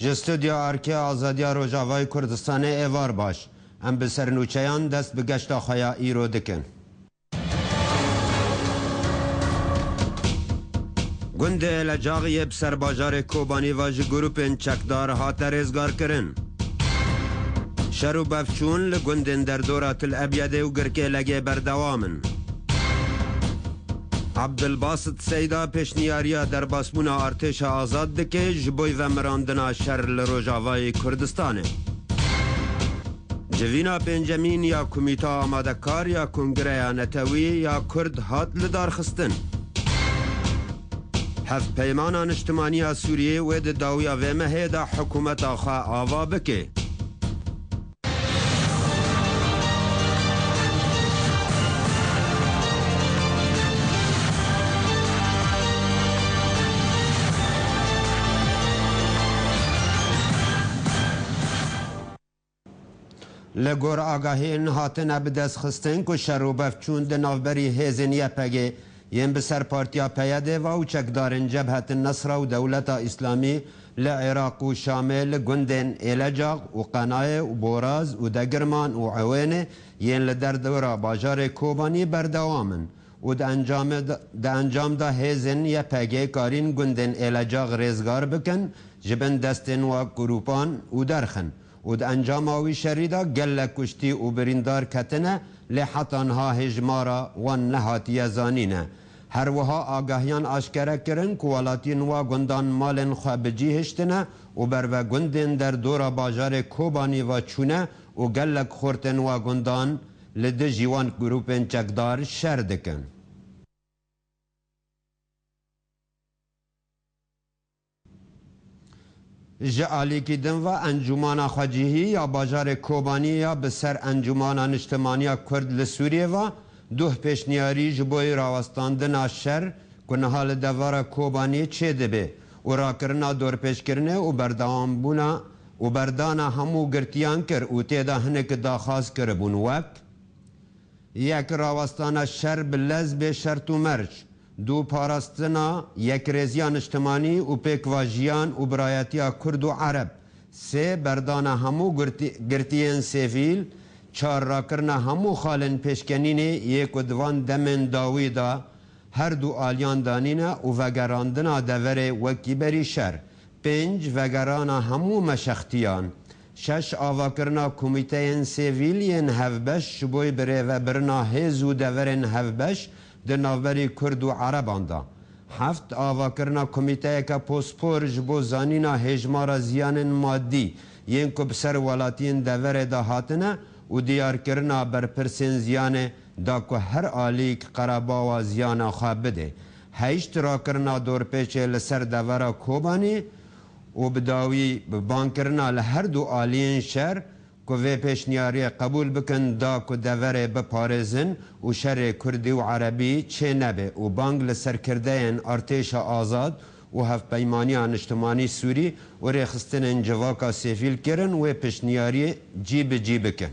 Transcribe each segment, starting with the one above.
جستودیا ارکی آزادیا روجاوای کردستان ایوار باش ام بسر نوچیان دست بگشت خوایا ایرو دکن. گنده لجاغی بسر باجار کوبانی واج گروپن چکدار هات رزگار کرن. شرو بفچون لگندن در دورات الابیده و گرکه لگه بردوامن. عبدالباسط سیدا پیشنیاریا در باسمونا ارتش آزاد دکه جبوی و مراندنا شر لروجاوای کردستانه. جوینا پنجمین یا کمیتا آماده کار یا کنگره نتوی یا کرد هات لدار خستن. هفت پیمانان اجتماعی سوریه و داویا و مهدا حکومت آخوا آوا بکه. لگور آگاهی این هاتن بدست خستن که شروع بفچون ده نوبری هزین یپگه یم بسر پارتیا پیاده و چکدارن جبهت النصر و دولت اسلامی لعراق و شامل گندن ایلجاق و قناع و بوراز و دگرمان و عوینه ین لدر دورا باجار کوبانی بردوامن و ده انجام ده هزین یپگه کارین گندن ایلجاق رزگار بکن جبن دستن و گروپان و درخن و ده انجام آوی شریدا گل کشتی و بریندار کتنه لحطانها هجمارا و نهاتی زانینه. هر وها آگاهیان آشکره کرن که ولاتین و گندان مالن خوابجی هشتنه و بر و گندن در دورا باجار کوبانی و چونه و گلک خورتن و گندان لده جیوان گروپن چکدار شردکن. جعالی کی دن و انجمان خواجیهی یا باجار کوبانی یا بسر انجمان اجتماعی کرد لسوریه و دوه پیشنیاری جبوی راوستاندن شر کنه حال دوار کوبانی چه دبه و را کرنا دور پیش کرنه و بردوام بونا و بردانا همو گرتیان کر و تیدا هنک داخواست کر بون وک یک راوستان شر بلز به شرط و مرج دو پاراستنا یک رزیان اجتماعی و پیکواجیان و برایتیا کرد و عرب سه بردانا همو گرتیان سیویل چار را کرنا همو خالن پیشکنینه یک و دوان دمن داوی دا هر دو آلیان دانینه و وگراندنا دوره وکی بری شر پنج وگرانا همو مشختیان شش آوا کرنا کمیتین سیویلین هفبش شبوی بره و برنا هزو دورن هفبش ده نوبری کرد و عربان دا هفت آوا کرنا کمیته که پوسپور جبو زانینا هجمارا زیان مادی ین که بسر ولاتین دوره دا هاتنه و دیار کرنا برپرسین زیان دا که هر آلیک قرابا و زیان خواب بده هشت را کرنا دور پیچه لسر دوره کوبانی و بداوی بان کرنا لهر دو آلین شر که وی پیشنیاری قبول بکن دا که دوره بپارزن و شر کردی و عربی چه نبه و بانگ لسر کرده این ارتش آزاد و هفت پیمانیان اجتماعی سوری و ریخستن انجواکا سیفیل کرن و پیشنیاری جی بکن.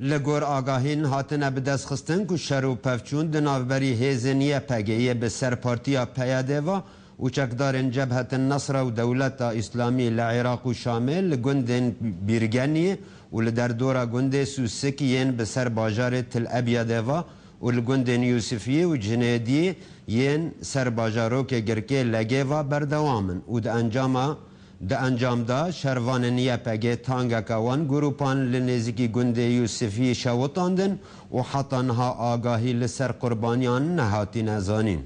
لگور آگاهین هاتنه به دست خستن که شروع پفچون دنابری هیزنیه پگهیه به سرپارتیا پیاده و چکدارن جبهت النصر و دولت اسلامی لعراق و شامل لگندن بیرگنی و لدر دورا گنده سوسکیین به سر باجار تل ابیاده و لگندن یوسفی و جنیدی ین سر باجارو که گرکه لگه و بردوامن و ده انجام دا شروان نیه پگه تانگا کوان گروپان لنزیکی گنده یوسفی شوطاندن و حطانها آگاهی لسر قربانیان نهاتی نزانین.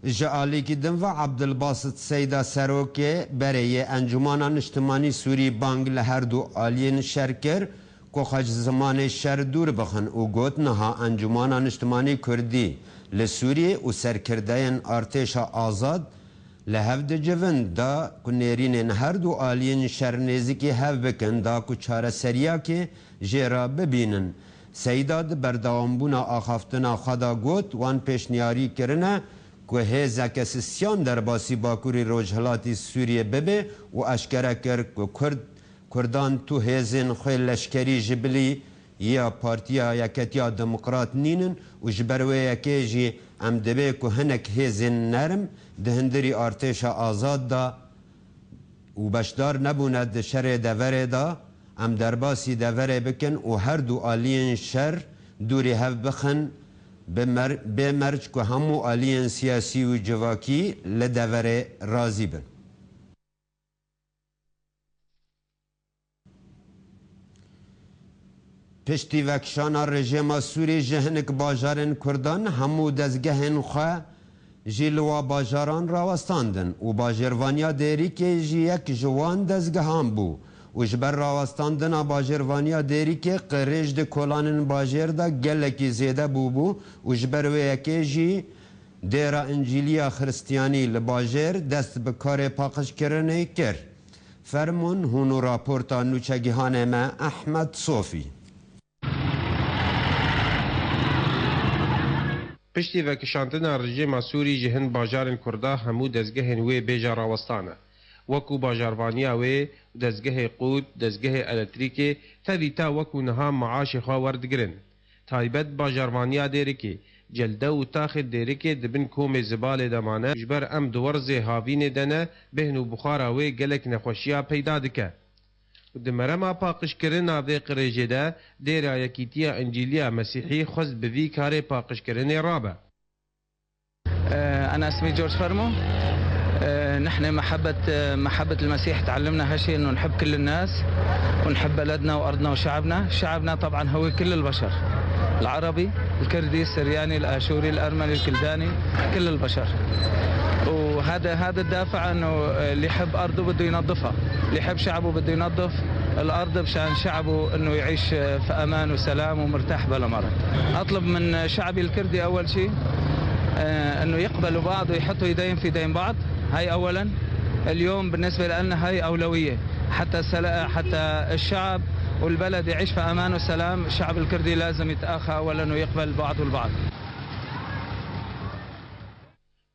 جعالی کی دن و عبدالباسط سیدا سروکه برای انجمانان اجتماعی سوری بانگ لهر دو آلین شرکر که خج زمان شر دور بخن و گوت نها انجمانان اجتماعی کردی لسوریه و سرکردین ارتش آزاد لهفد جوان دا که نیرین هر دو آلین شر نزیکی هف بکن دا که چاره سریا که جیرا ببینن سیداد بردوامبونا آخافتنا خدا گوت وان پیشنیاری کرنه که هزا کسیسیان در باسی باکوری روجهلاتی سوریه ببه و اشکره کرد که کرد کردان تو هزین خوی لشکری جبلی یا پارتیا یکتیا دموکرات نینن و جبروی یکی جی ام دبه که هنک هزین نرم دهندری ارتش آزاد دا و بشدار نبونه ده شر دوره دا ام درباسی دوره بکن و هر دو آلین شر دوری هف بخن بمرج که همو آلین سیاسی و جواکی لدوره رازی بن. پشتی وکشانا رژیم سوری جهنک باجارن کردان همو دزگهن خواه جیلوا باجاران راوستاندن و باجروانیا دیری که جی یک جوان دزگهان بو و جبر راوستاندن باجروانیا دیری که قریج ده کلانن باجر دا گلکی زیده بو و جبر ویکی جی دیرا انجیلیا خرستیانی لباجر دست بکار پاقش کرنه کر فرمون هونو راپورتا نوچگیهان ما احمد صوفی. پشتی وکشاندنا رژیم سوری جهن باجارن کردا همو دزگهن وی بیجا راوستانه وکو باجاروانیا وی دزگه قود دزگه الکتریکی تاویتا وکو نها معاش خواه وردگرن تایبت باجاروانیا دیره که جلده و تاخد دیره که دبن کوم زبال دمانه جبر ام دورز هاوین دنه بهنو بخارا وی گلک نخوشیا پیدا دکه دمرما پاقش کرن آوه قریجه ده دیر آیکیتیا انجیلیا مسیحی خود بوی کار پاقش کرن رابه. أنا اسمي جورج فرمو. نحن محبة المسيح تعلمنا هالشيء إنه نحب كل الناس ونحب بلدنا وأرضنا وشعبنا. شعبنا طبعا هو كل البشر، العربي، الكردي، السرياني، الآشوري، الأرمني، الكلداني، كل البشر. وهذا الدافع انه اللي يحب ارضه بده ينظفها، اللي يحب شعبه بده ينظف الارض مشان شعبه انه يعيش في امان وسلام ومرتاح بلا مرض. اطلب من شعبي الكردي اول شيء انه يقبلوا بعض ويحطوا ايدين في ايدين بعض، هاي اولا. اليوم بالنسبه لنا هاي اولويه حتى الشعب والبلد يعيش في امان وسلام. الشعب الكردي لازم يتآخى اولا ويقبل بعض البعض.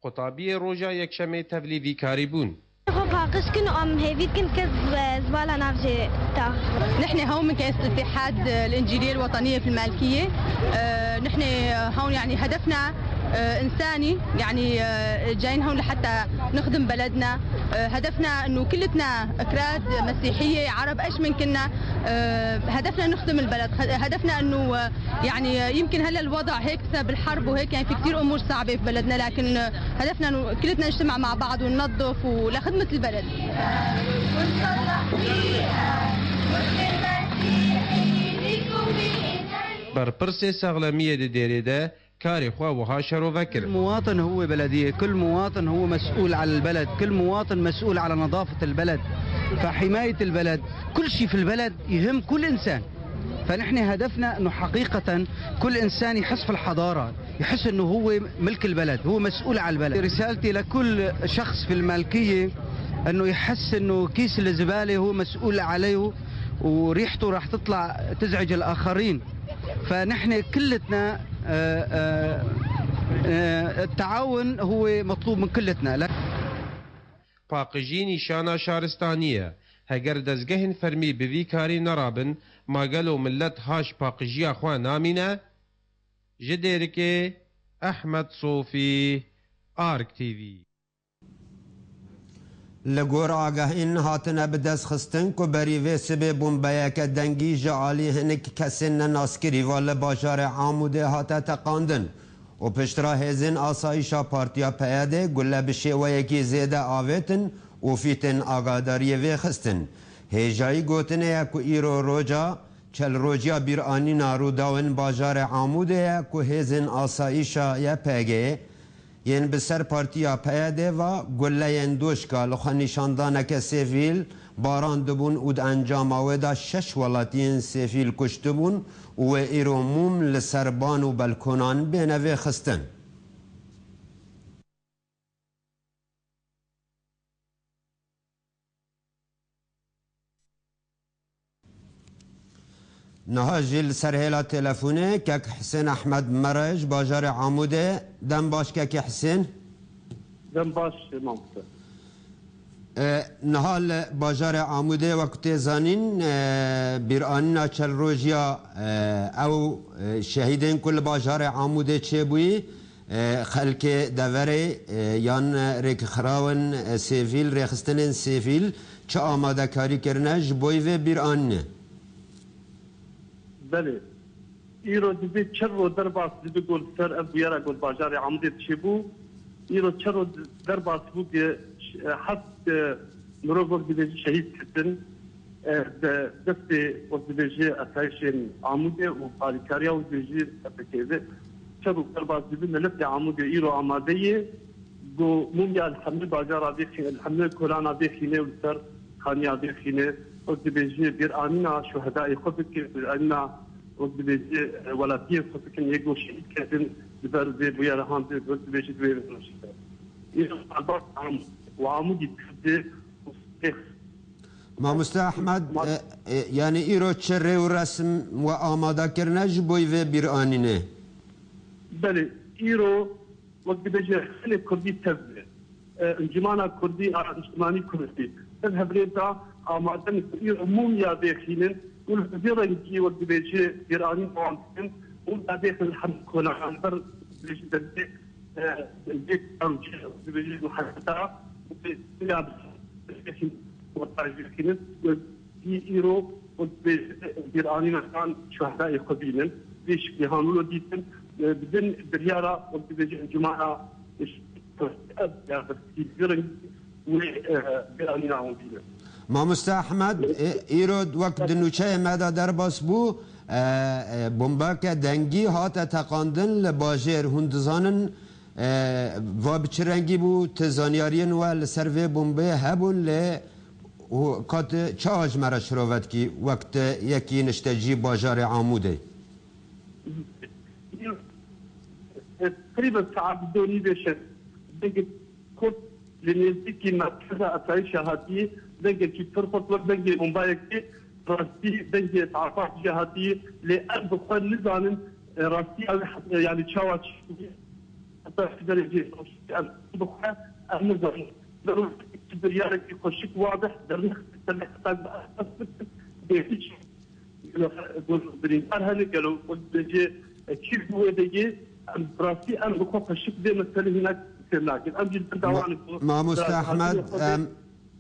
قطابی روژا یکشنبه تبلیغی کاری بون. خب حقش كن ام هيفيد كن كزبالة نافجة تا. نحن هون من كنيسة الاتحاد الإنجيلية الوطنية في المالكية. نحن هون يعني هدفنا إنساني، يعني جايين هون لحتى نخدم بلدنا. هدفنا إنه كلتنا أكراد مسيحية عرب إيش من كنا. هدفنا نخدم البلد، هدفنا إنه يعني يمكن هلا الوضع هيك بسبب الحرب وهيك يعني في كثير أمور صعبة في بلدنا، لكن هدفنا إنه كلتنا نجتمع مع بعض وننظف ولخدمة البلد. برپرس ساغلمیه دیره ده کاری خواه و هاشر و وکر. كل مواطن هو بلدية، كل مواطن هو مسؤول على البلد، كل مواطن مسؤول على نظافة البلد، فحماية البلد كل شيء في البلد يهم كل إنسان. فنحن هدفنا أنه حقيقة كل إنسان يحس في الحضارة، يحس أنه هو ملك البلد، هو مسؤول على البلد. رسالتي لكل شخص في المالكية أنه يحس أنه كيس الزبالة هو مسؤول عليه وريحته راح تطلع تزعج الآخرين. فنحن كلتنا التعاون هو مطلوب من كلتنا. پاقجی نیشانا شارستانیه هگر دزگهن فرمی بوی کاری نرابن ماگلو ملت هاش پاقجی خواه نامینه. جدیرکه احمد صوفی آرک تیوی. لگور آگاهین هاتنه به دست خستن که بریوه سبه بومبایه که دنگی جعالی هنک کسین ناسکری والا باشار عاموده هاته تقاندن و پشترا هزین آسایشا پارتیا پیاده گله بشه و یکی زیده آویتن و فیتن آگاداری وی خستن. هیجایی گوتنه یکو ایرو روجا چل روجیا بیرانی نارو داون باشار عاموده که هزین آسایشا یا پیگه ین بسر پارتیا پیاده و گله ین دوشکا لخوا نشاندانه که سیفیل باران دبون او دا انجام آوه 6 ولاتین سیفیل کشت بون و ایرو موم لسربان و بلکونان بینوه خستن. نها جیل سرهیلا تلفونه که حسین احمد مرج باجار عموده دم باش که حسین دم باش مامسته نهال باجار عموده وقت زانین بیراننا چل روژیا او شهیدین کل باجار عموده چه بوی خلک دوره یان ریک خراون سیفیل ریخستنین سیفیل چه آماده کاری کرنه جبوی و بیراننه بله ایرو دیدی چر رو در باس دیدی گل سر بیاره گل باجار عموده چه بو ایرو چر رو در باس بود حد مرو وقت دیجی شهید کردن دست وقت دیجی اسایشین عموده و پاریکاریا وقت دیجی بکیزه چرا در باز دیدن نلفت عموده ایرو آمادهیه گو مومیا الحمد باجار آدیخینه الحمد کوران آدیخینه و سر خانی آدیخینه وقت دیجی بیر آنینا شهداء خود که بیر آنینا وقت دیجی ولادیه خود که یکو شهید کردن بر زی بویا رهان وقت دیجی دوی نشده ایرو آباد وعمودي تحدي ما مستر احمد يعني ايرو تشري ورسم وآماده كرنج بوي في بيرانينه بله ايرو وقت بيجي خلي كردي تبدي انجمانا كردي اجتماعي كردي تذهب ريتا آماده ايرو موميا داخلين والفزيرة يجي وقت بيجي بيرانين وانتين ولا داخل الحمد كونا عنبر بيجي تبدي البيت أرجع بيجي محطة بيلعب وطاجيكين ويرو وبيراني مثلا شهداء قبيلة ليش بيهانولو ديتن بدن بريارة وبيجي جماعة وبيراني نعم بينا ما مستر احمد ايرود وقت دنوچه مدى درباس بو بمباك دنگی هات تقاندن لباجر هندزانن و بچرنگی بو تزانیارین و لسروی بمبه هبون ل کات چه آجمره شروعت کی وقت یکی نشتجی باجار عموده تقريبا ساعة بدوني بيشن دقت كنت لنزديكي مركزة أسعي شهاتي دقت كي ترخص وقت دقت مبايكي راسي دقت تعرفات شهاتي لأرض خان نزانن راسي يعني تشاوات حتى في درجة بخا النظام ضروري تبريارك يخشك واضح درنخ تحتاج بيتش برينار هني قالوا ودجي كيف هو دجي براسي انا بخا خشك دي مثلا هناك لكن امجي دعوان ما مستر احمد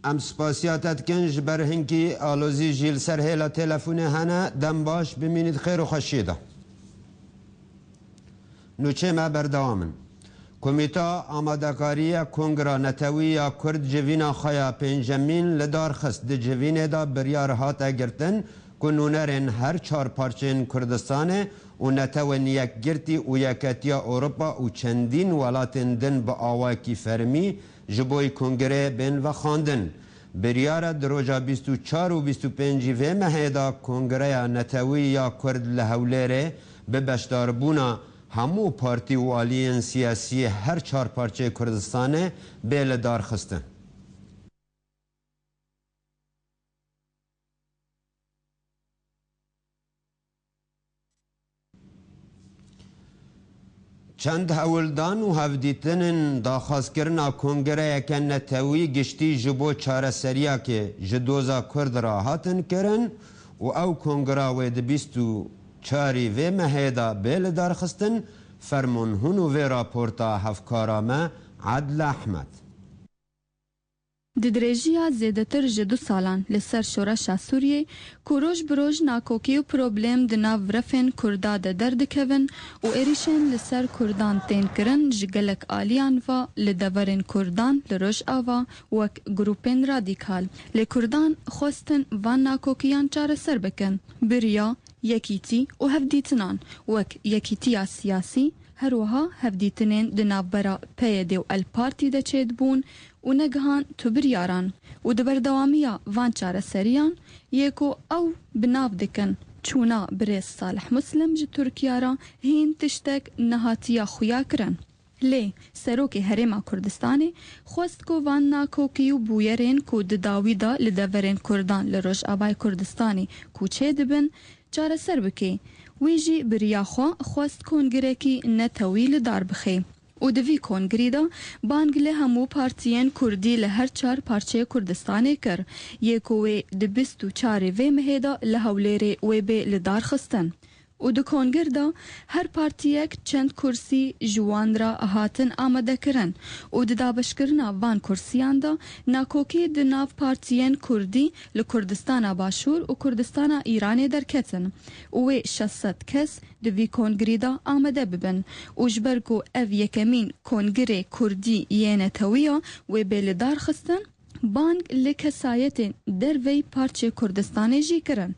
ام سپاسیاتت کنج بر هنگی آلوزی جیل سر هیلا تلفون هنه دم باش بمینید خیر و خشیده نوچه ما بردوامن کمیتا آمادکاری کنگرا نتوی کرد جوینا خیا پنجمین لدار خست ده جوین دا بریار هات گرتن کنونرین هر چار پارچین کردستانه و نتوین یک گرتی و یکتیا اوروپا و چندین ولاتن دن با آواکی فرمی جبوی کنگره بین و خاندن بریار دروجا 24 و 25 و مهیدا کنگره نتوی یا کرد لحولره به بشداربونا همو پارتی و آلیین سیاسی هر چار پارچه کردستانه بیل دار خستن چند هولدان و هفدیتن داخواست کرنا کنگره یکن نتوی گشتی جبو چاره سریا که جدوزا کرد را هاتن کرن و او کنگره وید 24 و مهیدا بیل دار خستن فرمون هنو و راپورتا هفکارامه عدل احمد ددرێژیە زێدەتر ji 2 ساڵان لەسەر شۆرەشا سووریێ ku roj bi roj nakokî û problem di nav virefên Kurda de derdikevin û êrişên li ser Kurdan tên kirin ji gelek aliyan ve li deverên Kurdan li Rojava wek grûpên radîkal. Lê Kurdan xwestin van nakokiyan çareser bikin. Biriya yekîtî û hevdîtinan wek yekîtiya siyasî هەروەها هەفدیتنێن di navbera PYD û El Partî de çêdibûn û negihan tubiryaran û di berdewamiya van çareseriyan yê ku ew bi nav dikin çûna birêz Salih Muslim ji Tirkiye re hîn tiştek nehatiya xuya kirin. Lê Serokê Herêma Kurdistanê xwest ku van nakokî û bûyerên ku di dawî da li deverên Kurdan li Rojavayê Kurdistanê ku çêdibin çareser bike. Wî jî biriya xwe xwest kongirekî netewî li dar bixe û و دوی کنگریدا بانگ له همو پارتیین کردی له هر چار پارچه کردستان کر یکوی د 24 و مهدا له هولری و به لدار خستن و د کنگردا هر پارتیک چند کرسی جوان را هاتن آماده کرن و د دابشکرنا وان کرسیان دا ناکوکی د ناو پارتیین کردی له کردستان باشور و کردستان ایران درکتن و 600 کس د وی کنگریدا آماده ببن و جبرکو او یکمین کنگره کردی یعنی تویا و به لدار خستن بانگ لکسایت در وی پارچه کردستان جی کرن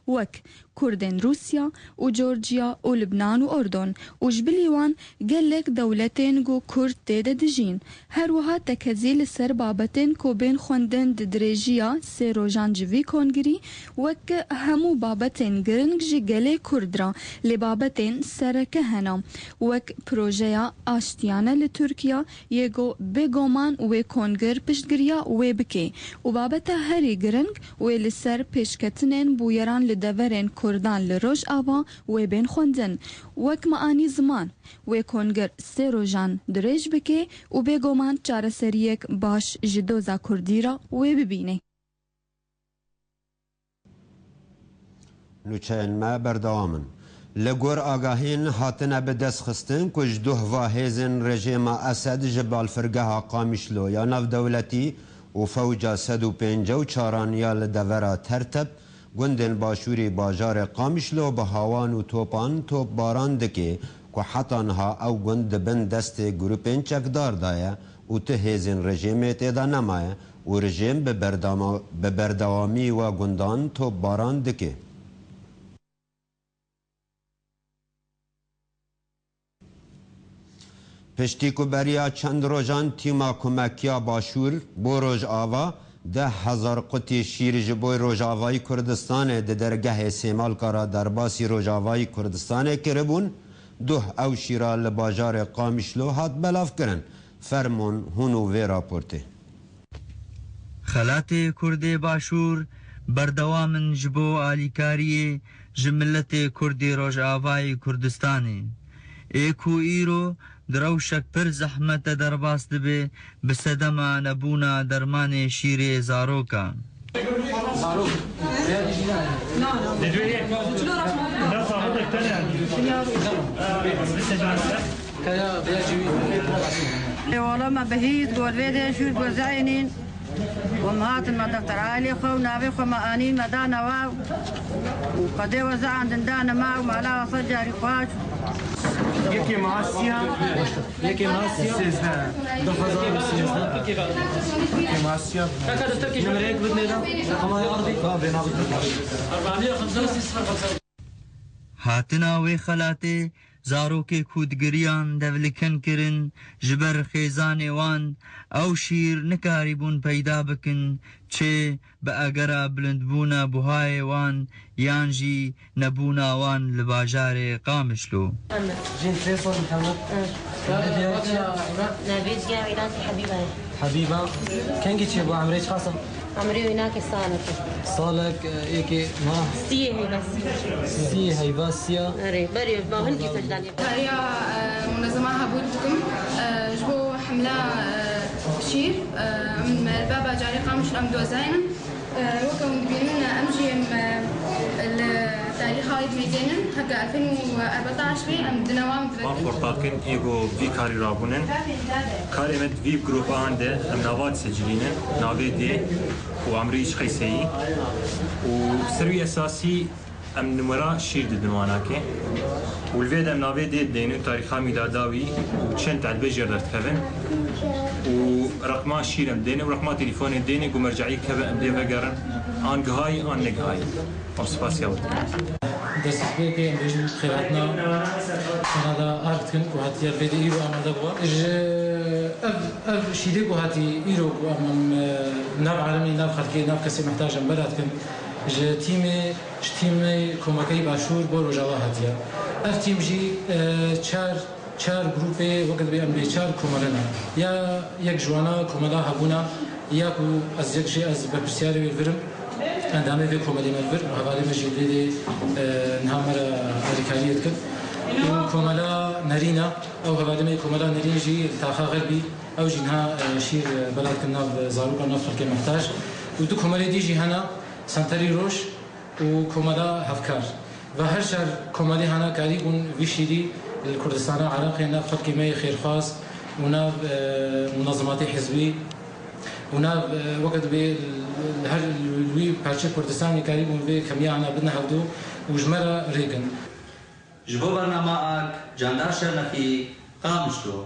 وك كردن روسيا و جورجيا و لبنان و أردن و جبليوان قلق دولتين جو كرد تيدا دجين هروها تكزيل سر بابتين كو بين خوندن دريجيا سيروجان جوي كونغري وك همو بابتين گرنگ جي گلي كردرا لبابتين سركهنا وك بروجيا آشتيانا لتركيا يگو بگومان و كونغر پشتگريا و بكي و بابتا هري گرنگ و لسر پشکتنين بويران لدورين کردان لروج آوا و بین خوندن وک معانی زمان و کنگر سیروجان دریج بکه و بگومان چاره سریک باش جدوزا کردی را و ببینه. نوچین ما بردوامن لگور آگاهین هاتنه به دست خستن کج دو هوا هیزن رژیم اسد جبال فرگه قامیشلو یا نف دولتی و فوجا 154 یا لدورا ترتب گندن باشوری باجار قامیشلو به هاوان و توپان توپ باران دکه که حتانها او گند بن دست گروپین چکدار دایه و ته هیزن رژیم تیدا نمایه و رژیم به بردوامی و گندان توپ باران دکه. پشتی کو بریا چند روزان تیما کمکیا باشور بو روز آوا 10,000 قطی شیر جبوی روجاوایی کردستان ده درگه سیمال کارا در باسی روجاوایی کردستان کربون دو او شیرا لباجار قامیشلو هات بلاف کرن فرمون هونو وی راپورته خلات کرد باشور بردوامن جبو آلیکاری جملت کرد روجاوایی کردستانی ایکو ایرو دروشک پر زحمت در باس دبه بسدما نبونا درمان شیر زاروکا والله ما بهيت قول فيدي شو قول زعينين ومهات ما دفتر عالي خو نابي خو ما انين ما دانا واو وقدي وزع عند دانا ما وما صجاري خواش یکی ماسیا 13 2013 یکی ماسیا نمره 1 بدنا رقمای ارضی بنا هاتنا وی خلاته زاروک کودگریان دولکن کرن جبر خیزان وان او شیر نکاری بون پیدا بکن چه با اگرا بلندبونا بوهای وان یانجی نبونا وان لباجار قامشلو جين فيصل محمد نبيت جاي عيلاتي حبيبة كان جيت ابو عمريش خاصة عمري هناك صالك ايكي ما سيه هي بس سيه هي باسيا بري ما هندي سجلاني هي منظمة هبوتكم جبو حملة شير من البابا جاري قامش الأمدو زين وكون بيننا أمجي التاريخ هاي ميزين هكا 2014 في أم دنوام ما فرطاكن إيجو في كاري رابونن كاري مد في جروب عنده أم نواد سجلينن ناوي دي وعمريش خيسي وسروي أساسي أم نمرة شير دنواناكي والفيد أم ناوي دي دينو تاريخها ميلاداوي وشنت على البجر درتكفن ورقما شير أم دينو ورقما تليفون دينو ومرجعي كبا أم دي فقرن آن قهاي آن نقهاي أبسباسيا ورد دست بيكي أم بيجن خيراتنا هذا أردكن وهاتي الفيديو إيرو أم دقوا أف شيدك وهاتي إيرو أم ناب عالمي ناب خلقي ناب كسي محتاج أم بلادكن تیمی کمکی باشور بر روزها هاتیه. اف تیم جی چهار گروپی وقت بیام به چهار کمرانه. یا یک جوانا کمرا هبونا یا کو از یک جی از بپرسیاری ویرم اندامه به کمری ملور و حوالی مجیدی نهامر آریکانیت کن. وكومالا نارينا أو غالبا كومالا نارين جي تاخا غربي أو جينها شير بلاد كنا زاروكا نفر كمحتاج ودو كومالا دي جي هنا سانتاري روش وكومالا هفكار وهرشر كومالي هنا كاريبون ويشيري الكردستان عراقي نفر كمية خير خاص وناب منظمات حزبي وناب وقت بي الوي بارشة كردستاني كاريبون بي كمية عنا بدنا هودو وجمرة ريغن جبو برنامج جاندار شرنفي قامشتو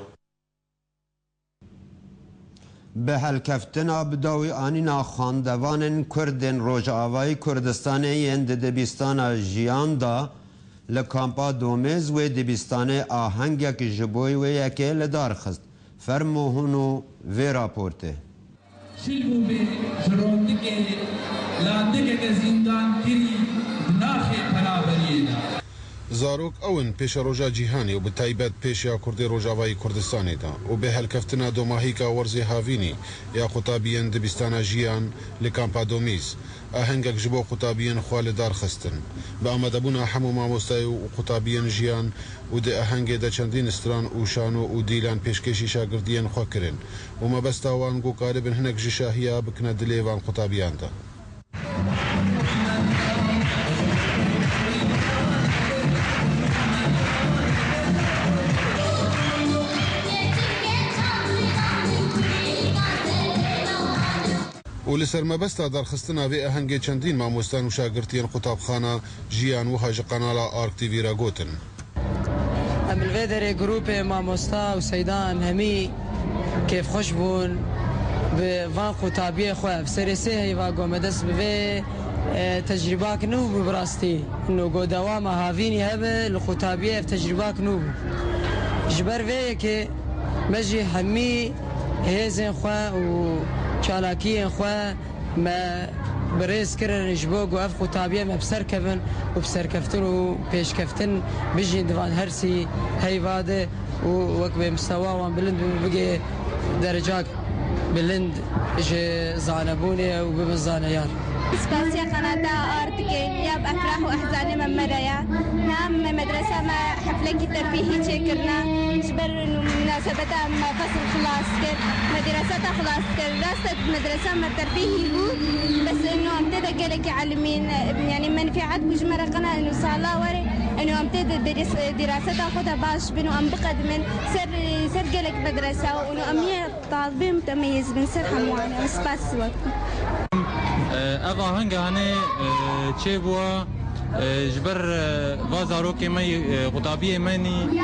به هلکفتنا بداوی آنینا خاندوان کردن روجاوای کردستانی اند دبیستان جیان دا لکامپا دومیز و دبیستان آهنگک جبوی و یکی لدار خست فرموهونو و راپورته شلبو به جروندگه لاندگه زندان کری بناخی پنابرینا زاروک اون پیش روژا جیهانی و به تایبت پیش یا کردی روژاوای کردستانی دا و به هلکفتنا دوماهیکا ورزی هاوینی یا خطابیان دبیستان جیان لکامپا دومیز آهنگک جبو خطابیان خوالدار خستن با آمدبون همو ماموستای و خطابیان جیان و ده آهنگ ده چندین استران و شانو و دیلان پیشکشی شاگردیان خواه کرن و ما بستاوان گو قاربن هنک جشاهیا بکنه دلیوان خطابیان دا و لسر مبستا درخستنا في اهنگ چندین ماموستان و شاگرتین خطابخانه جیان و هاج قنالا آرک تیوی را گوتن ام الفيدر جروب ماموستا و سيدان همي كيف خوشبون بفان خطابيه خواه بسرسي هيفا قومدس بفي تجرباك نوب براستي انه قو دوام هافيني هبه الخطابيه في تجرباك نوب جبر فيه كي مجي همي هيزن خواه و چالاکیه خواه ما برز کردن جبوگ و اف خطابیه ما بسر کردن و بسر کفتن و پیش کفتن بجین دوان هرسی هیواده و وقت به مستوى وان بلند و بگه درجات بلند اجه زانبونه و ببن زانیار سپاسيا قناة آرتكي يا بأفراح وأحزان من مريا نعم مدرسة ما حفلة ترفيهي شكرنا جبر مناسبة ما فصل خلاص كر مدرسة خلاص كر راسة مدرسة ما ترفيهي هو بس إنه أمتى قالك يعلمين يعني منفعات بجمرة قناة إنه صالة وري إنه أمتى دراسة خدها باش بإنه أم بقدم سر قالك مدرسة وإنه أمية طالبين متميز من سر حموانة سپاس وقت اف آهنگه هنه چه بوا جبر وازاروکی می خطابیه منی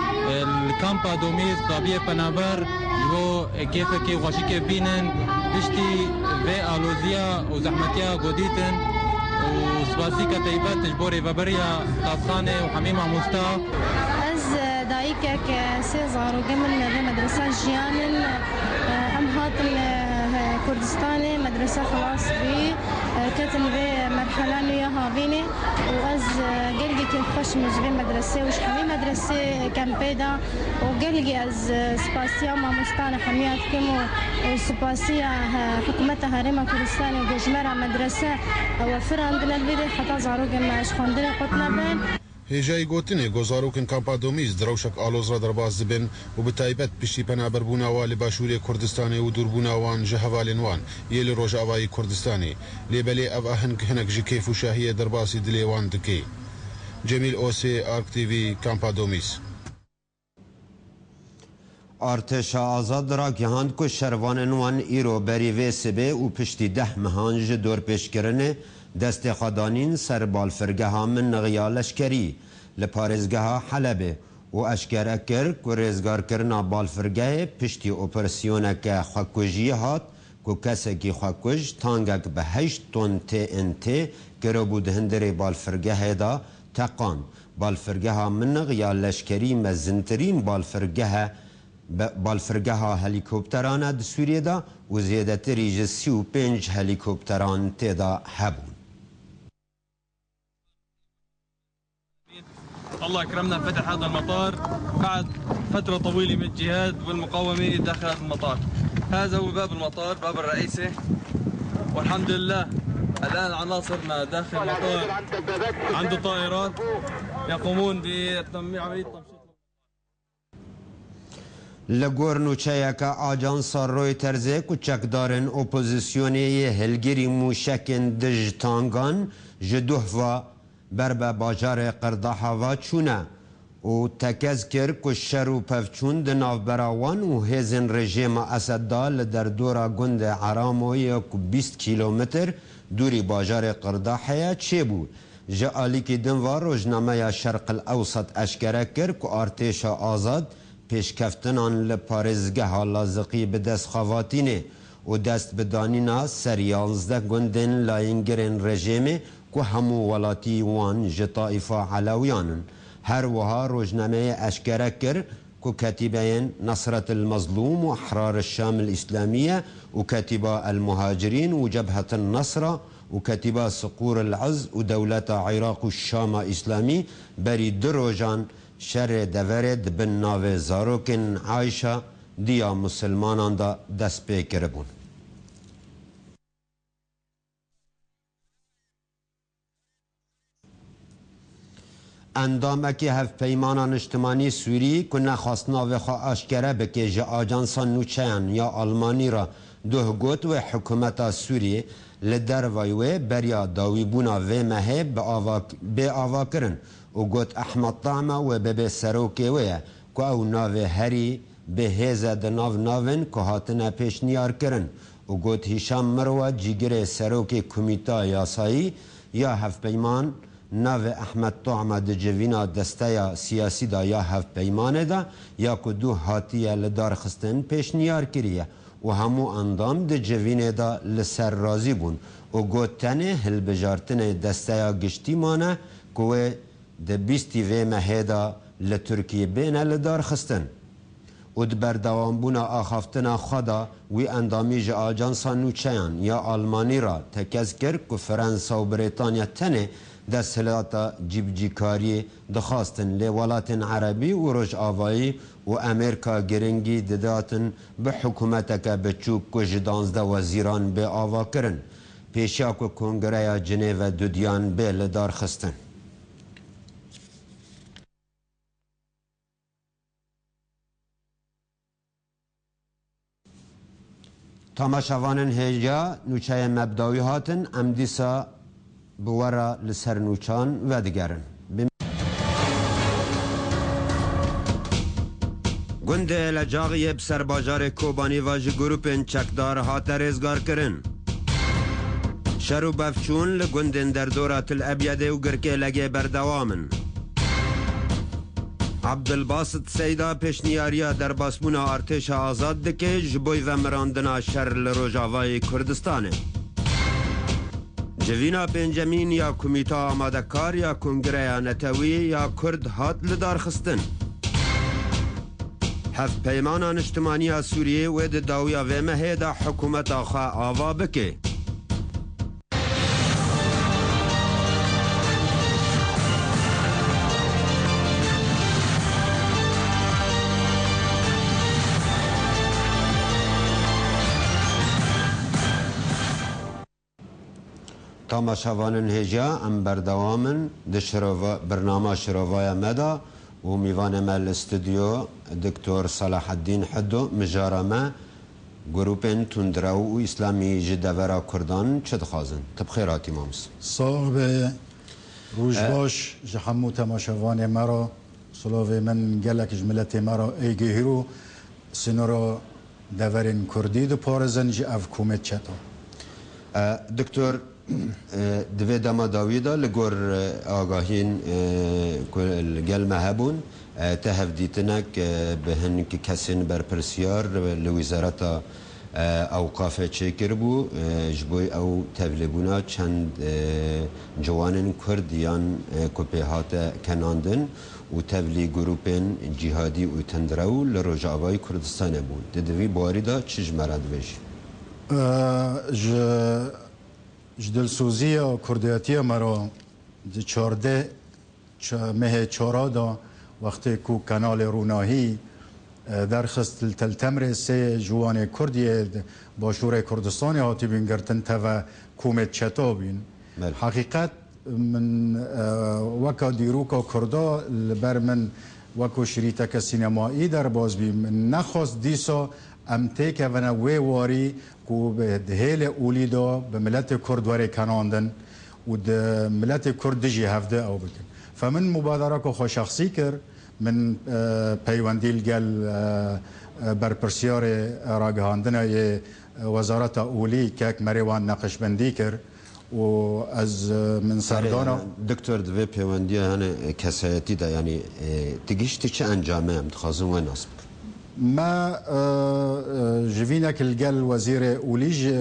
الکامپا دومیز خطابیه پنابر جو کیفه که واشی که بینن بشتی و آلوزیا و زحمتیا گودیتن و سپاسی که طیبت جبوری و بریا قابخانه و حمیم عموستا از دایکه که سه زاروگه من مدرسه جیانن ام هاتن كردستاني مدرسة خلاص بي كتن في مرحلة نيا هافيني وأز قلقي كيف خوش مجبي مدرسة وش حمي مدرسة كان بيدا وقلقي أز سباسيا ما مستانا حميات كمو وسباسيا حكومتها هرمة كردستاني وجمرة مدرسة وفر عندنا الفيديو حتى زاروق ما اشخاندنا قطنا بين هجای گوتنه گزاروکن کامپا دومیز دروشک آلوز را درباز دبن و به تایبت پشتی پنابر بوناوا لباشوری کردستانی و دور بوناوان جهوالنوان یل روجاوای کردستانی لیبلی او اهنگ هنگ جکیف و شاهیه درباسی دلیوان دکی جمیل اوسی آرک تیوی کامپا دومیز ارتش آزاد را گهاند که شروانوان ایرو بری و سبه و پشتی 10 مهانج دور پیشکرنه دست خدانین سر بالفرگه ها من نغیا لشکری لپارزگه ها حلبه و اشکره کرد که رزگار کرنا بالفرگه پشتی اپرسیونه که خوکجی هات که کسی که خوکج تانگک به 8 تن TNT کرو بود هندری بالفرگه هدا تقان بالفرگه ها من نغیا لشکری مزنترین بالفرگه ها هلیکوپتران در سوریه دا و زیاده تریج 35 هلیکوپتران تیدا هبون الله أكرمنا فتح هذا المطار بعد فترة طويلة من الجهاد والمقاومة داخل هذا المطار. هذا هو باب المطار، باب الرئيسي، والحمد لله الآن عناصرنا داخل المطار عنده طائرات يقومون بعملية تمشيط. لگور نوچه که آجانس رویترز کوچکدارن اپوزیسیونی هلگیری موشکن دژتانگان جدوه و بربه باجار قرداحا و چونه و تکز کر که شر و پفچون دناف براوان و هزن رژیم اسددا لدر دورا گند عرامو یک 20 کیلومتر دوری باجار قرداحا چه بود؟ جا آلیکی دنوار روزنامه شرق الاوسط اشکره کر که ارتش آزاد پیشکفتنان لپارزگه لازقی به دست خواتینه و دست بدانینا سر 11 گندن لاینگرین رژیمه که همو ولاتی وان جطائفه علویانن. هر وها روزنامه اشکره کر که کتیبه نصرت المظلوم و احرار الشام الاسلامیه و کتیبه المهاجرین و جبهة النصر و کتیبه صقور العز و دولت عراق و الشام اسلامی بری دروجان شر دورد بن ناو زاروکن عایشه دیا مسلمانان دا دست پی کربون. اندامکی هف پیمانان اجتماعی سوری که نخواست ناو خواه اشکره بکه جا آجانسان نوچهان یا آلمانی را دوه گوت و حکومت سوری لدر ویوه بریا داوی بونا و مهه به آوا کرن و گوت احمد طعمه و به سروکه ویه که او ناو هری به هزه ده ناون که هاتنه پیش نیار کرن و گوت هیشام مروه جیگر سروکه کمیتا یاسایی یا هف پیمان ناو احمد طعمه ده جوینا دسته سیاسی دا یا هف پیمانه دا یا که دو هاتیه لدار خستن پیش نیار کریه و همو اندام ده جوینه دا لسر رازی بون و گوت تنه هل بجارتنه دسته گشتی مانه که ده 20 و مهدا لترکیه بینه لدار خستن و ده بردوام بونا آخافتنا خدا وی اندامی جا آجانسا نوچهان یا آلمانی را تکز کرد که فرانسا و بریتانیا تنه ده سلاتا جیبجیکاری دخواستن لی ولات عربی و روش آوایی و امریکا گرنگی دادن به حکومت که بچوک که 12 وزیران به آوا کرن پیشیا که کنگره جنیو دودیان به لدار خستن. تماشاوانن هجا نوچه مبداوی هاتن امدیسا بورا لسر نوچان و دگرن. گنده لجاغی بسر باجار کوبانی واج گروپن چکدار هات رزگار کرن. شرو بفچون لگندن در دورات الابیده و گرکه لگه بردوامن. عبدالباسط سیدا پیشنیاریا در باسمونا ارتش آزاد دکه جبوی و مراندنا شر لروجاوای کردستانه. جوینا بنجامین یا کمیتا آماده کار یا کنگره نتوی یا کرد هات لدار خستن. هف پیمانان اجتماعی سوریه و ده داویا و مهیدا حکومت آخوا آوا بکه. تماشاوانن هجا ام بردوامن ده برنامه شروعای مدا و میوان مل استودیو دکتر صلاح الدین حدو مجارمه گروپن تندرو و اسلامی جدورا کردان چه دخوازن؟ تبخیراتی مامس صاحب روشباش جحمو تماشاوان مرا صلاح من گلک جملت مرا ایگه هیرو سنورا دورین کردی دو پارزن جی اف کومت چطا دکتر دوی دما داویدا لگور آگاهین گل مهبون تهف دیتنک به هنک کسین برپرسیار لوزارت اوقاف چکر بو جبوی او تبلیبونا چند جوانن کردیان کپیهات کناندن و تبلی گروپین جهادی و تندرو لروجاوای کردستان بود دوی باری دا چیج مرد بشی؟ جدلسوزی و کردیاتی مرا دی 14 مه 14 وقتی کو کانال روناهی درخست تلتمر سه جوان کردی با شورای کردستان هاتی بینگرتن تا و کومت چتا بین حقیقت من وکا دیروکا کردا لبر من وکو شریطک سینمایی در باز بی من نخواست دیسا ام تیکه و نوی واری کو به دهیل اولی دا به ملت کرد واری کناندن و ده ملت کرد دجی هفته او بکن فمن مبادره که خو شخصی کر من پیوندیل گل برپرسیار راگهاندن وزارت اولی که مریوان نقش بندی کر و از من سردانا دکتر دوی پیوندی هنه کسایتی دا یعنی تگیشتی چه انجامه هم تخوازم و نصب ما جوینک الگل وزیر اولیج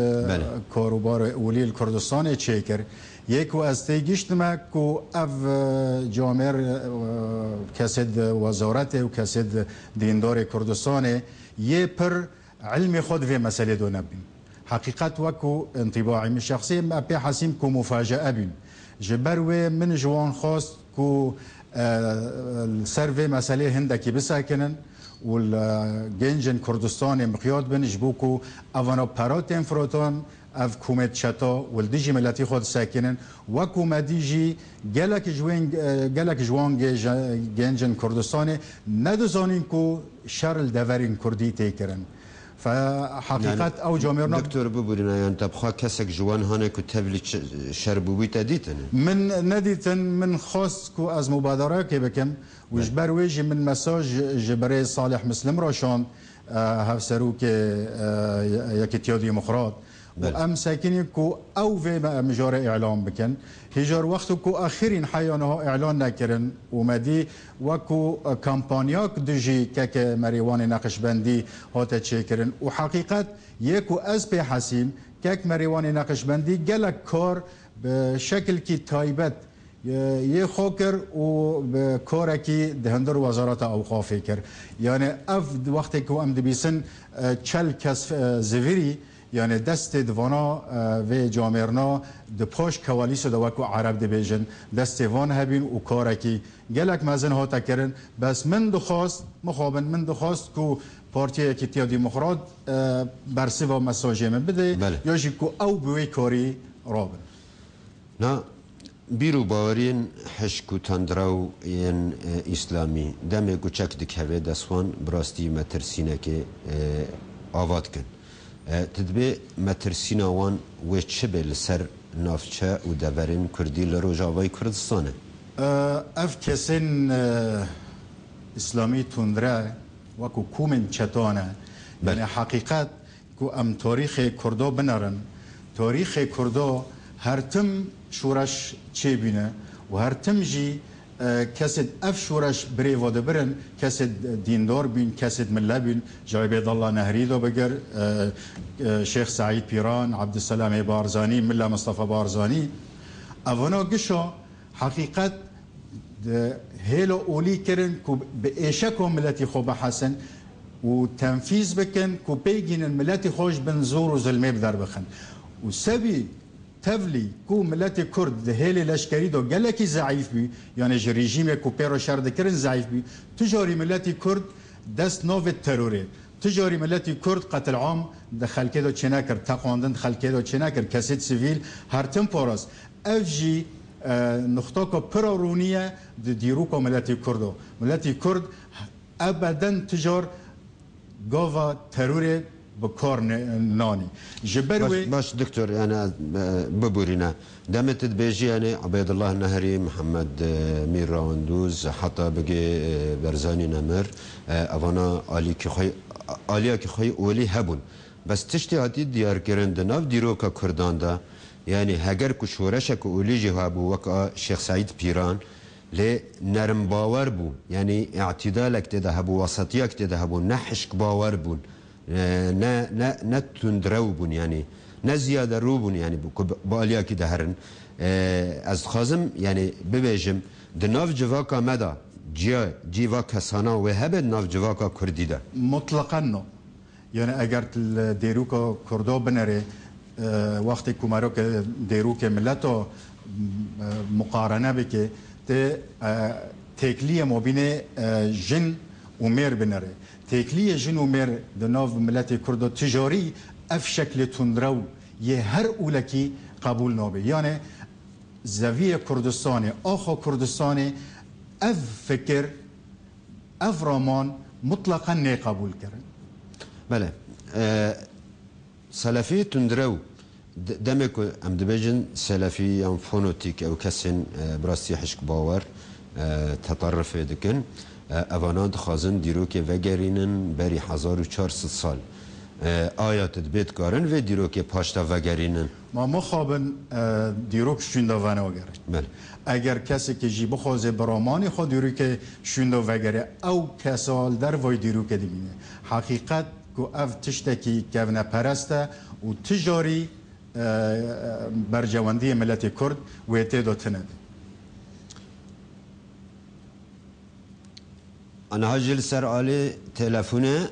کاروبار اولی الکردستان چیکر یکو از تیگیشت ما کو اف جامر کسید وزارت و کسید دیندار کردستان یه پر علم خود في مسألة دو نبين حقيقة وكو انطباعي من شخصي ما بي حسيم كو مفاجأة بين جبروي من جوان خاص كو السيرفي مسألة هندكي بساكنن والجنجن كردستان مقياد بن جبوكو افانا باراتين فروتان اف كوميت شتا والديجي ملاتي خود ساكنن وكو مديجي جالك جوان جنجن كردستان ندزانين كو شر الدفرين كردي تيكرن فحقيقة يعني او جامعنا دكتور ببورينا يعني تبخوا كسك جوان هانه كو تبلي شربوبي تديتن من نديتن من خاص كو از مبادره كي بكم وجبر ويجي من مساج جبري صالح مسلم راشان هفسروك يكتيا ديمقراط وام ساكنين كو او في مجار اعلام بكن هجار وقت كو اخرين حيانها اعلان نكرن ومدي وكو كامبانياك دجي كك مريوان نقشبندي هاتا تشيكرن وحقيقه يكو از بي حسيم كك مريوان نقشبندي جلك كار بشكل كي تايبت يه خوكر و بكوركي دهندر وزارة اوقاف كر يعني اف وقت كو ام دبيسن چل كس زفيري يعني دست دوانا و جامرنا دپاش کوالیس دوکو عرب دبیجن دست وان هبین و کارکی گلک مزن ها تکرن بس من دخواست مخابن من دخواست کو پارتی اکتیا دیمقراط برسی و مساجه من بده یا جی کو او بوی کاری رابن نه بیرو باورین حشکو تندراو این اسلامی دمه گوچک دکهوه دستوان براستی مترسینه که آواد کن تدبي مترسينا وان وچبه لسر نافچه و دورين كردي لروجاوي كردستان اف كسن اسلامي تندرا وكو كومن چتانه يعني حقيقت كو ام تاريخ كردا بنرن تاريخ كردا هرتم شورش چه بينه و هرتم جي كسد اف شورش بري وده برن كسد ديندار بين كسد ملا بين جايبيد الله نهري دو بقر شيخ سعيد بيران عبد السلام بارزاني ملا مصطفى بارزاني افنا قشا حقيقة هيلو اولي كرن كو بإيشاكو ملاتي خوب حسن وتنفيذ بكن كو بيجين الملاتي خوش بنزور وزلمي بدار بخن وسبي تفلي كو ملت كرد هيلي لشكري دو قالكي ضعيف بي يعني ريجيم كو بيرو شرد كرن ضعيف بي تجاري ملت كرد دست نوف التروري تجاري ملت كرد قتل عام دخل كده چناكر تقاندن دخل كده چناكر كاسيت سيفيل هرتم بوراس افجي نختاكو برارونية ديروكو ملت كردو ملت كرد ابدا تجار قوة تروري بكار ناني جبروي باش دكتور انا ببورينا دمت بيجي يعني عبيد الله النهري محمد مير راوندوز حتى بقي برزاني نمر افانا اليا كي خوي اولي هبون بس تشتي هاتي ديار كرند ناف ديروكا كردان دا يعني هاجر كو شورشك اولي جهابو وكا شيخ سعيد بيران ل نرم باور بو يعني اعتدالك تذهبوا وسطيك تذهبوا نحشك باور بون نه تندروبون يعني نه زياده روبون يعني باليا كده هرن از خازم يعني ببيجم دناف جواكا مدى جيوا كسانا وهب ناف جواكا كردي ده مطلقا نو يعني اگر ديروكا كردو بنري وقت كوماروك ديروكا ملتو مقارنه بك تكليه ما بين جن ومير بنري تكليه جن ومير دناف ملت كردو تجاري اف شكل تندرو يه هر اولكي قبول نابي يعني زاویه کردستانی آخو کردستانی اف فکر اف رامان مطلقا نه قبول کردن. بله سلفی تندرو دمك ام دبجن سلفي ام فونوتيك او كسن براسي حشك باور تطرف دكن اوانان خازن دیروک وگرینن بری 1400 سال آیات دبیت کارن و دیروک پاشتا وگرینن ما مخابن دیروک شونده وانه وگرن بله اگر کسی که جی بخوازه برامانی خود دیروک شونده وگره او کسال در وای دیروک دیمینه حقیقت که اف تشتکی کونه پرسته و تجاری برجواندی ملت کرد و اعتیاد تند. أنا هاجل سر علي تلفونه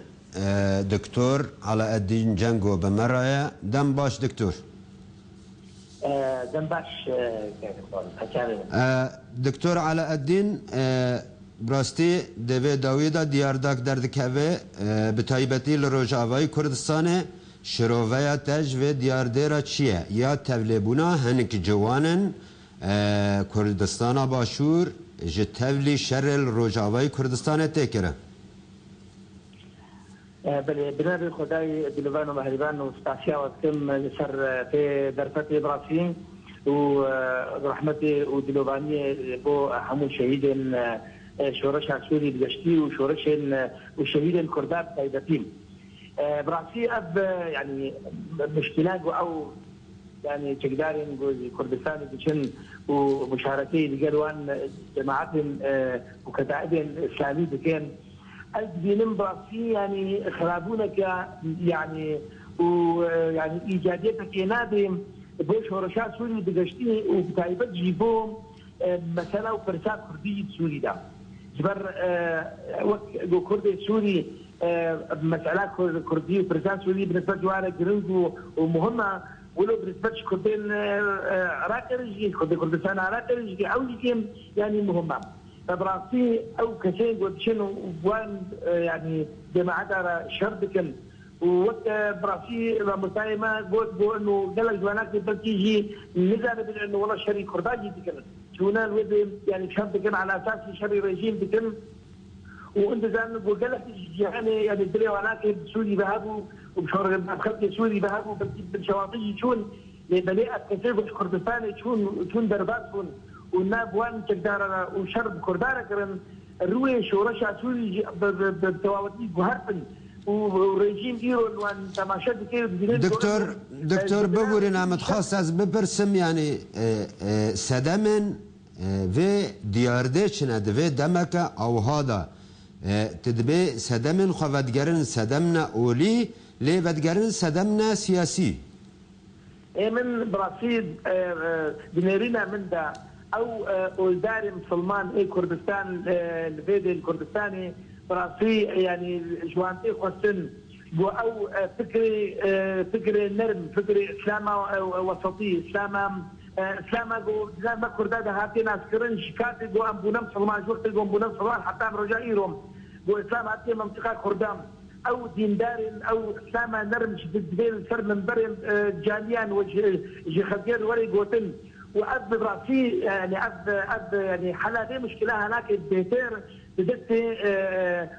دكتور علاء الدين جنگو بمرايا دم باش دكتور دم باش دكتور علاء الدين براستي دوي داويدا ديارداك دردكوي بتايبتي لروجاوي كردستان شروفيا تج و ديارديرا چيه يا توليبونا هنك جوانن كردستان باشور جتولي شر الروجاوي كردستان تكره بله بنابي خداي دلوان ومهربان وستاسيا وكم سر في درفتي براسين ورحمتي ودلواني بو حمو شهيد شورش عسوري بجشتي وشهيد الكردات تايبتين براسي اب يعني مشكلات او يعني تقدري نقول كردستان بشن ومشاركي لقلوان جماعات وكتائب اسلامي بكين الدين براسي يعني خرابونك يعني ويعني ايجاديتك نادي بوش ورشات سوري بقشتي وكتائبات جيبوم مثلا وفرسات كردية سوري ده جبر وقت كردي سوري مسألة كردية وفرسات سوري بالنسبة لوانا جرنج ومهمة ولو بالنسبة كردين عراق رجي كردستان عراق رجي أو يكيم يعني مهمة فبراسي أو كشين قد شنو وان يعني جماعة شربكن ووقت براسي مسايمة قلت بو إنه قال جوانات بلتيجي نزل إنه والله شري كرداجي بكن شونا الود يعني شربكن على أساس شري رجيم بكن وانت زين وقالت يعني الدنيا ولكن سوري بهابو وبشور خلق سوري بهابو بالشواطئ شون لبلاء كثير كردستان شون دربات شون والناب وان تقدر وشرب كردارة كرن الروي شورشة سوري بالتواوتي جهربن ورجيم إيران وان تماشات كير دكتور بقولنا متخصص از بپرسم يعني سدمن و دیاردشنه و دمک او هادا تدبي سدمن خوادگرن سدمنا اولي لي ودگرن سدمنا سياسي من براسيل بنيرينا من دا او اولدار مسلمان اي كردستان الفيدي الكردستاني براسي يعني جوانتي خصن او فكري نرم فكري اسلام وسطي اسلام كرداد هاتين عسكرين شكاتي جو ام بونم سلمان وقت جو بونم سلمان حتى رجائيرهم جو اسلام هاتين منطقه كردام او ديندار او اسلام نرم شديد سر من برم جانيان وجه خدير وري جوتن واب براسي يعني اب يعني حلا مشكله هناك بيتر بدت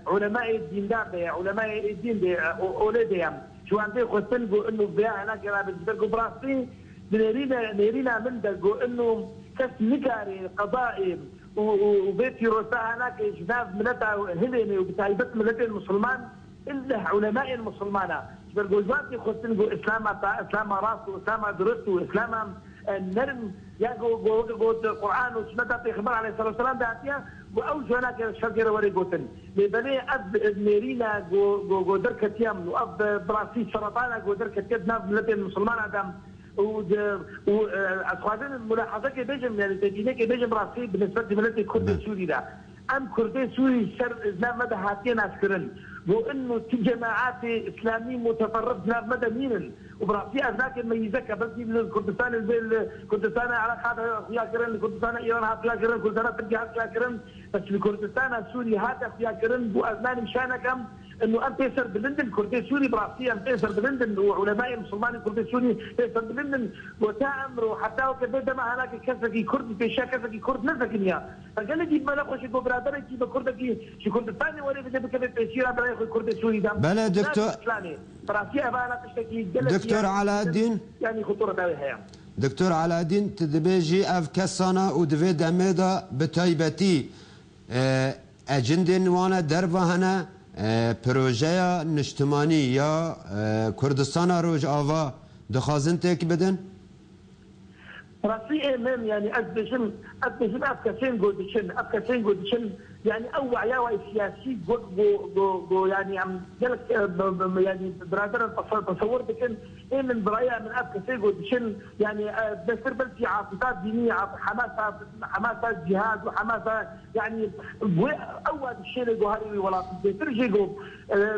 علماء الدين ده علماء الدين ده اولادهم شو عندي خصن انه بيع هناك بالنسبه براسي نيرينا من دلقو انه كاس نكاري قضائي وبيت يروسا هناك جناف ملتا هليني وبتايبت ملتا المسلمان الا علماء المسلمانه دلقو جواتي خصنقو اسلام راسو اسلام درستو اسلام النرم ياقو القران وسنه في خبر عليه الصلاه والسلام داتيا واوجه هناك الشجره وريقوتن لبني اب نيرينا جو دركتيام واب براسي سرطان جو دركتيام ناف ملتا المسلمانه دام وأخواننا الملاحظة كبيجم يعني تجينا كبيجم راسي بالنسبة لملة الكرد السوري ده أم كرد سوري سر إزناب مدى هاتين عسكرين وإنه جماعات إسلامية متفرد إزناب مدى مينن وبراسي أذاك الميزكة بس الكردستان الكردستان علاقات أخويا كرن الكردستان إيران هاتيا كرن الكردستان تركيا هاتيا كرن بس الكردستان السوري هات أخويا كرن بو أزمان مشانكم انه ام بيسر بلندن كردي سوري براسي ام بيسر بلندن وعلماء المسلمان كردي سوري بيسر بلندن وتامر وحتى وكبدا ما هناك كسكي كرد بيشا كسكي كرد نزكنيا فقال لي ما لقوا شي برادر كي بكردكي شي كردستاني ولا بده بكبد بيشير بلا ياخذ كردي سوري دام بلا دكتور براسي ابانا تشتكي دكتور علاء الدين يعني خطوره هي دكتور علاء الدين تدبيجي اف كسانا ودفي دميدا بتايبتي اجندن وانا دربا هنا پروژه نشتمانی یا کردستان روج آوا دخوازن تک بدن؟ راسي امام يعني ادبشن افكاسين قدشن يعني او عياوي سياسي جو يعني عم جلك يعني برادر تصور بكن ايه من برايا من افكاسين قدشن يعني بصير بلتي عاطفات دينيه حماسه جهاد وحماسه يعني اول شيء اللي هذه ولا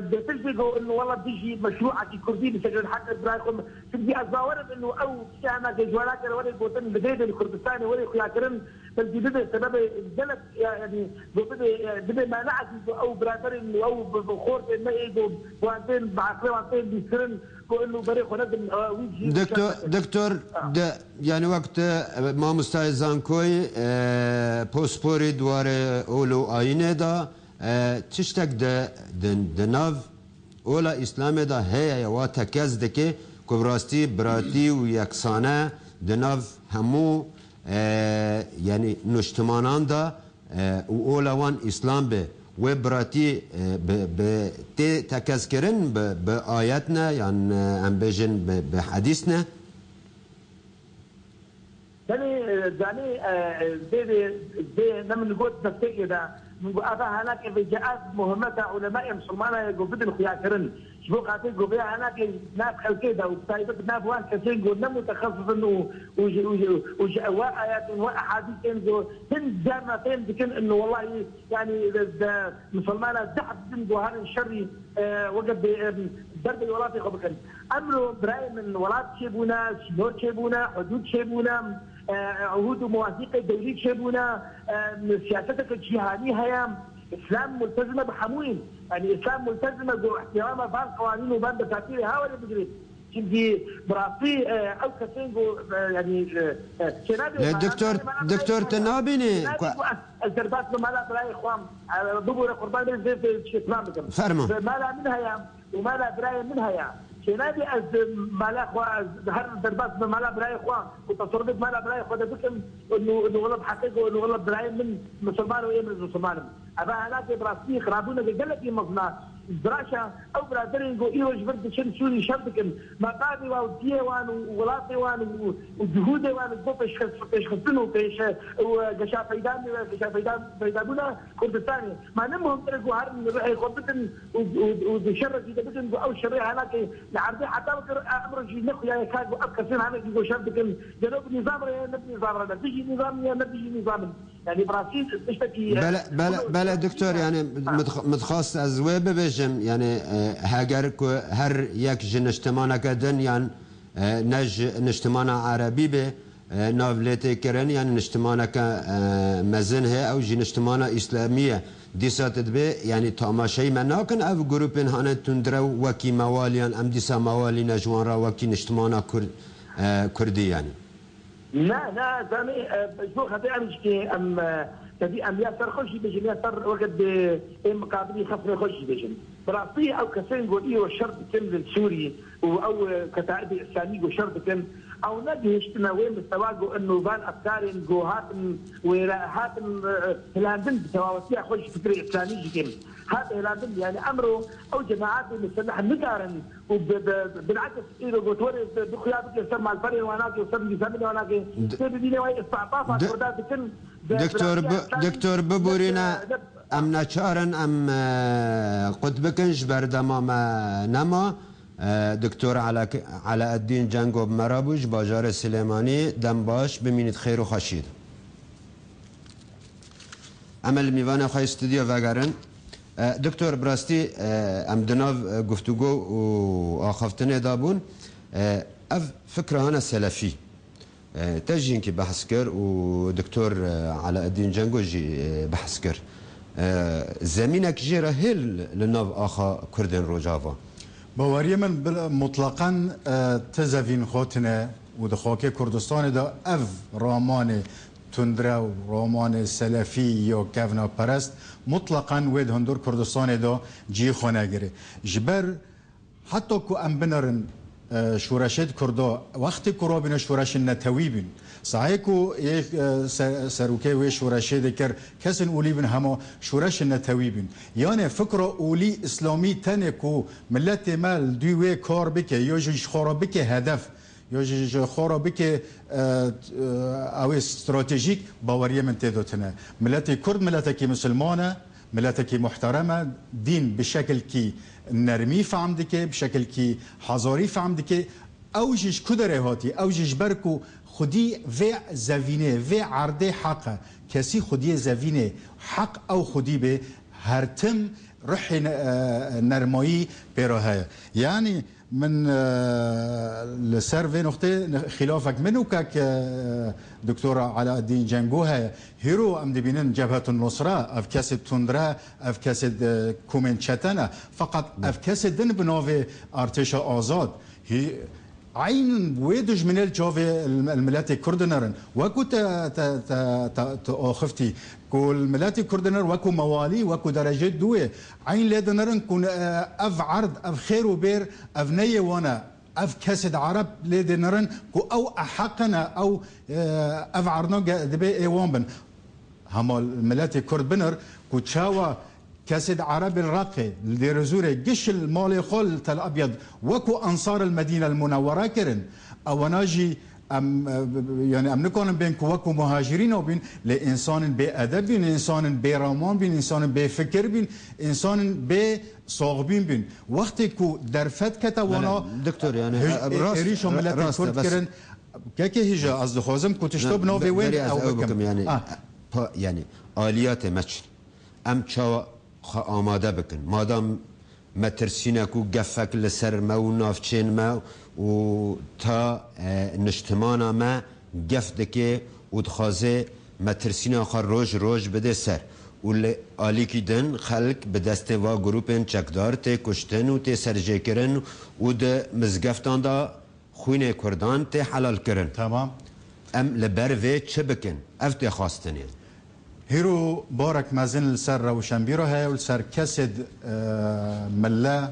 بترجعوا انه والله بيجي مشروعك كردي بشكل حق برايكم تبدي ازاورد انه او ساعه جوالات ولا بوتن بديد الكردستاني ولا خياكرن بلدي بدا سبب البلد يعني بدا ما نعد او برادر انه او بخور ما يجوا وانتين بعقل وانتين بيسرن انه بريق ونقل دكتور يعني وقت ما مستعزان كوي بوسبوري دوار اولو آينه دا تشتك ده ناف اولا اسلام دا هي و تکز دکه کبراستی براتی و یکسانه ده ناف همو يعني نشتمانان دا و اولا وان اسلام به و براتی به تکز کرن به آیتنا يعني ام بجن به حدیثنا يعني دي نمن قلت نفتكر ده من أبا هناك إذا جاءت مهمة علماء مسلمان يقول بدل خياكرن شبو قاتل يقول بها هناك ناس خلقيدة وطيبة ناس وان كثير يقول نمو تخصص إنه وآيات وأحاديث إنه هن جارتين ذكر إنه والله يعني مسلمان زحف ذنبه هذا الشر وقد درب الولايات قبل أمره براي من ولايات شيبونا شنور شيبونا حدود شيبونا عهود ومواثيق الدولية شبونا سياستك الجهانية هي إسلام ملتزمة بحموين يعني إسلام ملتزمة باحترام بان قوانين وبان دساتير ها ولا بجري كنتي براسي أو كسينجو يعني دكتور تنابيني الدربات بمالا براي إخوان ضبور قربان في إسلامكم فرما مالا منها يا ومالا براي منها يا شنادي از مالا اخوا هر دربات مالا براي اخوا وتصرفت مالا براي اخوا ده بكم انه والله بحقيقه انه والله براي من مسلمان وايه من مسلمان ابا هناك براسي خرابونا قال لك مصنع دراشا او برادرين جو ايوه جبرت شن سوري شرطكم مقابي وديوان وولاتي وان وجهودي وان بوبش خصنو بيش وقشا فيدابونا كردستاني ما نمهم تركوا هر رحي قبتن وشرك اذا بدن او شريعه هناك لعرضي حتى امر شيء نخو يا كاغو ابكسين هناك جو شرطكم جنوب نظام يا نبي نظام نبي نظام يا نبي نظام يعني براسيل تشتكي بلا دكتور يعني متخصص ازواب بجم يعني هاجر هر يك جنشتمانا كدن يعني نج نشتمانا عربي به نافلتي كرن يعني نشتمانا كمزن هي او جنشتمانا اسلاميه ديسات به يعني تماشي مناكن او جروبين هانه تندرو وكي مواليان ام ديسا موالي نجوان را وكي نشتمانا كردي يعني لا زاني شو خدي امشكي ام تبي ام ياسر خوشي بجن ياسر وقت مقابلي خفر خوشي بجن براسي او كسين قول ايه وشرط كم للسوري او كتائب اسلامي وشرط كم او نبي اشتنا وين مستواجو انه بان افكارين جو هاتن هاتن هلاندن بتواوسيا خوش فكري اسلامي كم هذا هلاندن يعني امره او جماعات مسلحه مقارن وبالعكس اذا قلت وري بخيابك يسمى مع الفريق وهناك يسمى يسمى وهناك تبي واي استعطافات وردات كم دكتور ببورينا ام نچارن ام قطبكنش بردما ما نما دكتور علاء الدين جنگو مرابوش باجار سليماني دنباش بمينت خير و خشيد عمل ميوان خواهي استوديو وگرن دكتور براستي ام دناف گفتگو و آخفتنه دابون اف فكرة هنا سلفي تجين كي بحث كر ودكتور علاء الدين جنگو جي بحث كر زمینك جيرا هل لناف آخا كردن روجافا باوري من مطلقا تزافين خوتنا ودخوكي كردستان دا اف رامان تندرا و رامان سلفي يو كافنا پرست مطلقا ويد هندور كردستان دا جي خونه گره جبر حتى كو ام بنرن شورشت کردا وقتی کرا بین شورش نتوی بین صحیح کو یک سروکه و شورش دکر کسن اولی بین همه شورش نتوی بین یعنی فکر اولی اسلامی تنه کو ملت مال دوی کار بکه یا جش خورا بکه هدف یا جش خورا بکه او استراتژیک باوریه من تدوتنه ملت کرد ملت کی مسلمانه ملت کی محترمه دین بشکل کی نرمی فهم دکه بشکل کی حضاری فهم دکه اوجش کدره هاتی اوجش برکو خودی و زوینه و عرض حق کسی خودی زوینه حق او خودی به هر تم روح نرمایی پیراهه یعنی من لسر في نقطة خلافك منو كاك دكتور علاء الدين جنجوها هيرو أم دبينن جبهة النصرة أفكاسد تندرا أفكاسد كومن شتنا فقط أفكاسد دن بنوفي ارتشا آزاد هي عين ويدج من الجوفي الملات الكردنرن وكو تأخفتي كل ملات الكردنر وكو موالي وكو درجات دوه عين لدنرن كون اف عرض اف خير وبير اف نيه وانا اف كاسد عرب لدنرن كو او احقنا او اف عرضنا دبي ايوان بن هما الملات الكرد بنر كو تشاوا كاسد عرب الراقي لديرزوري قش المالي خول تل ابيض وكو انصار المدينه المنوره كرن او ناجي يعني نكون بين وكو مهاجرين وبين لانسان بادب بين انسان برامان بين انسان بفكر بين انسان بصاغبين بين وقت كو درفت كتوانا دكتور يعني ريشو ملت الكرد كرن كاكي هجا قصد خوزم كنت تشتب نوفي وين او بكم يعني يعني اليات ماتش ام تشاو آماده بکن مادام مترسینکو گفک لسر ما و نافچین ما و تا نشتمانا ما گفت که و دخوازه مترسین آخر روش بده سر و آلی کی دن خلق به دست و گروپن چکدار تی کشتن و تی سرجه کرن و ده مزگفتان دا خوین کردان تی حلال کرن تمام ام لبر وی چه بکن افت خواستنه هيرو بارك مازن السر روشنبيرو هاي والسر كسد ملا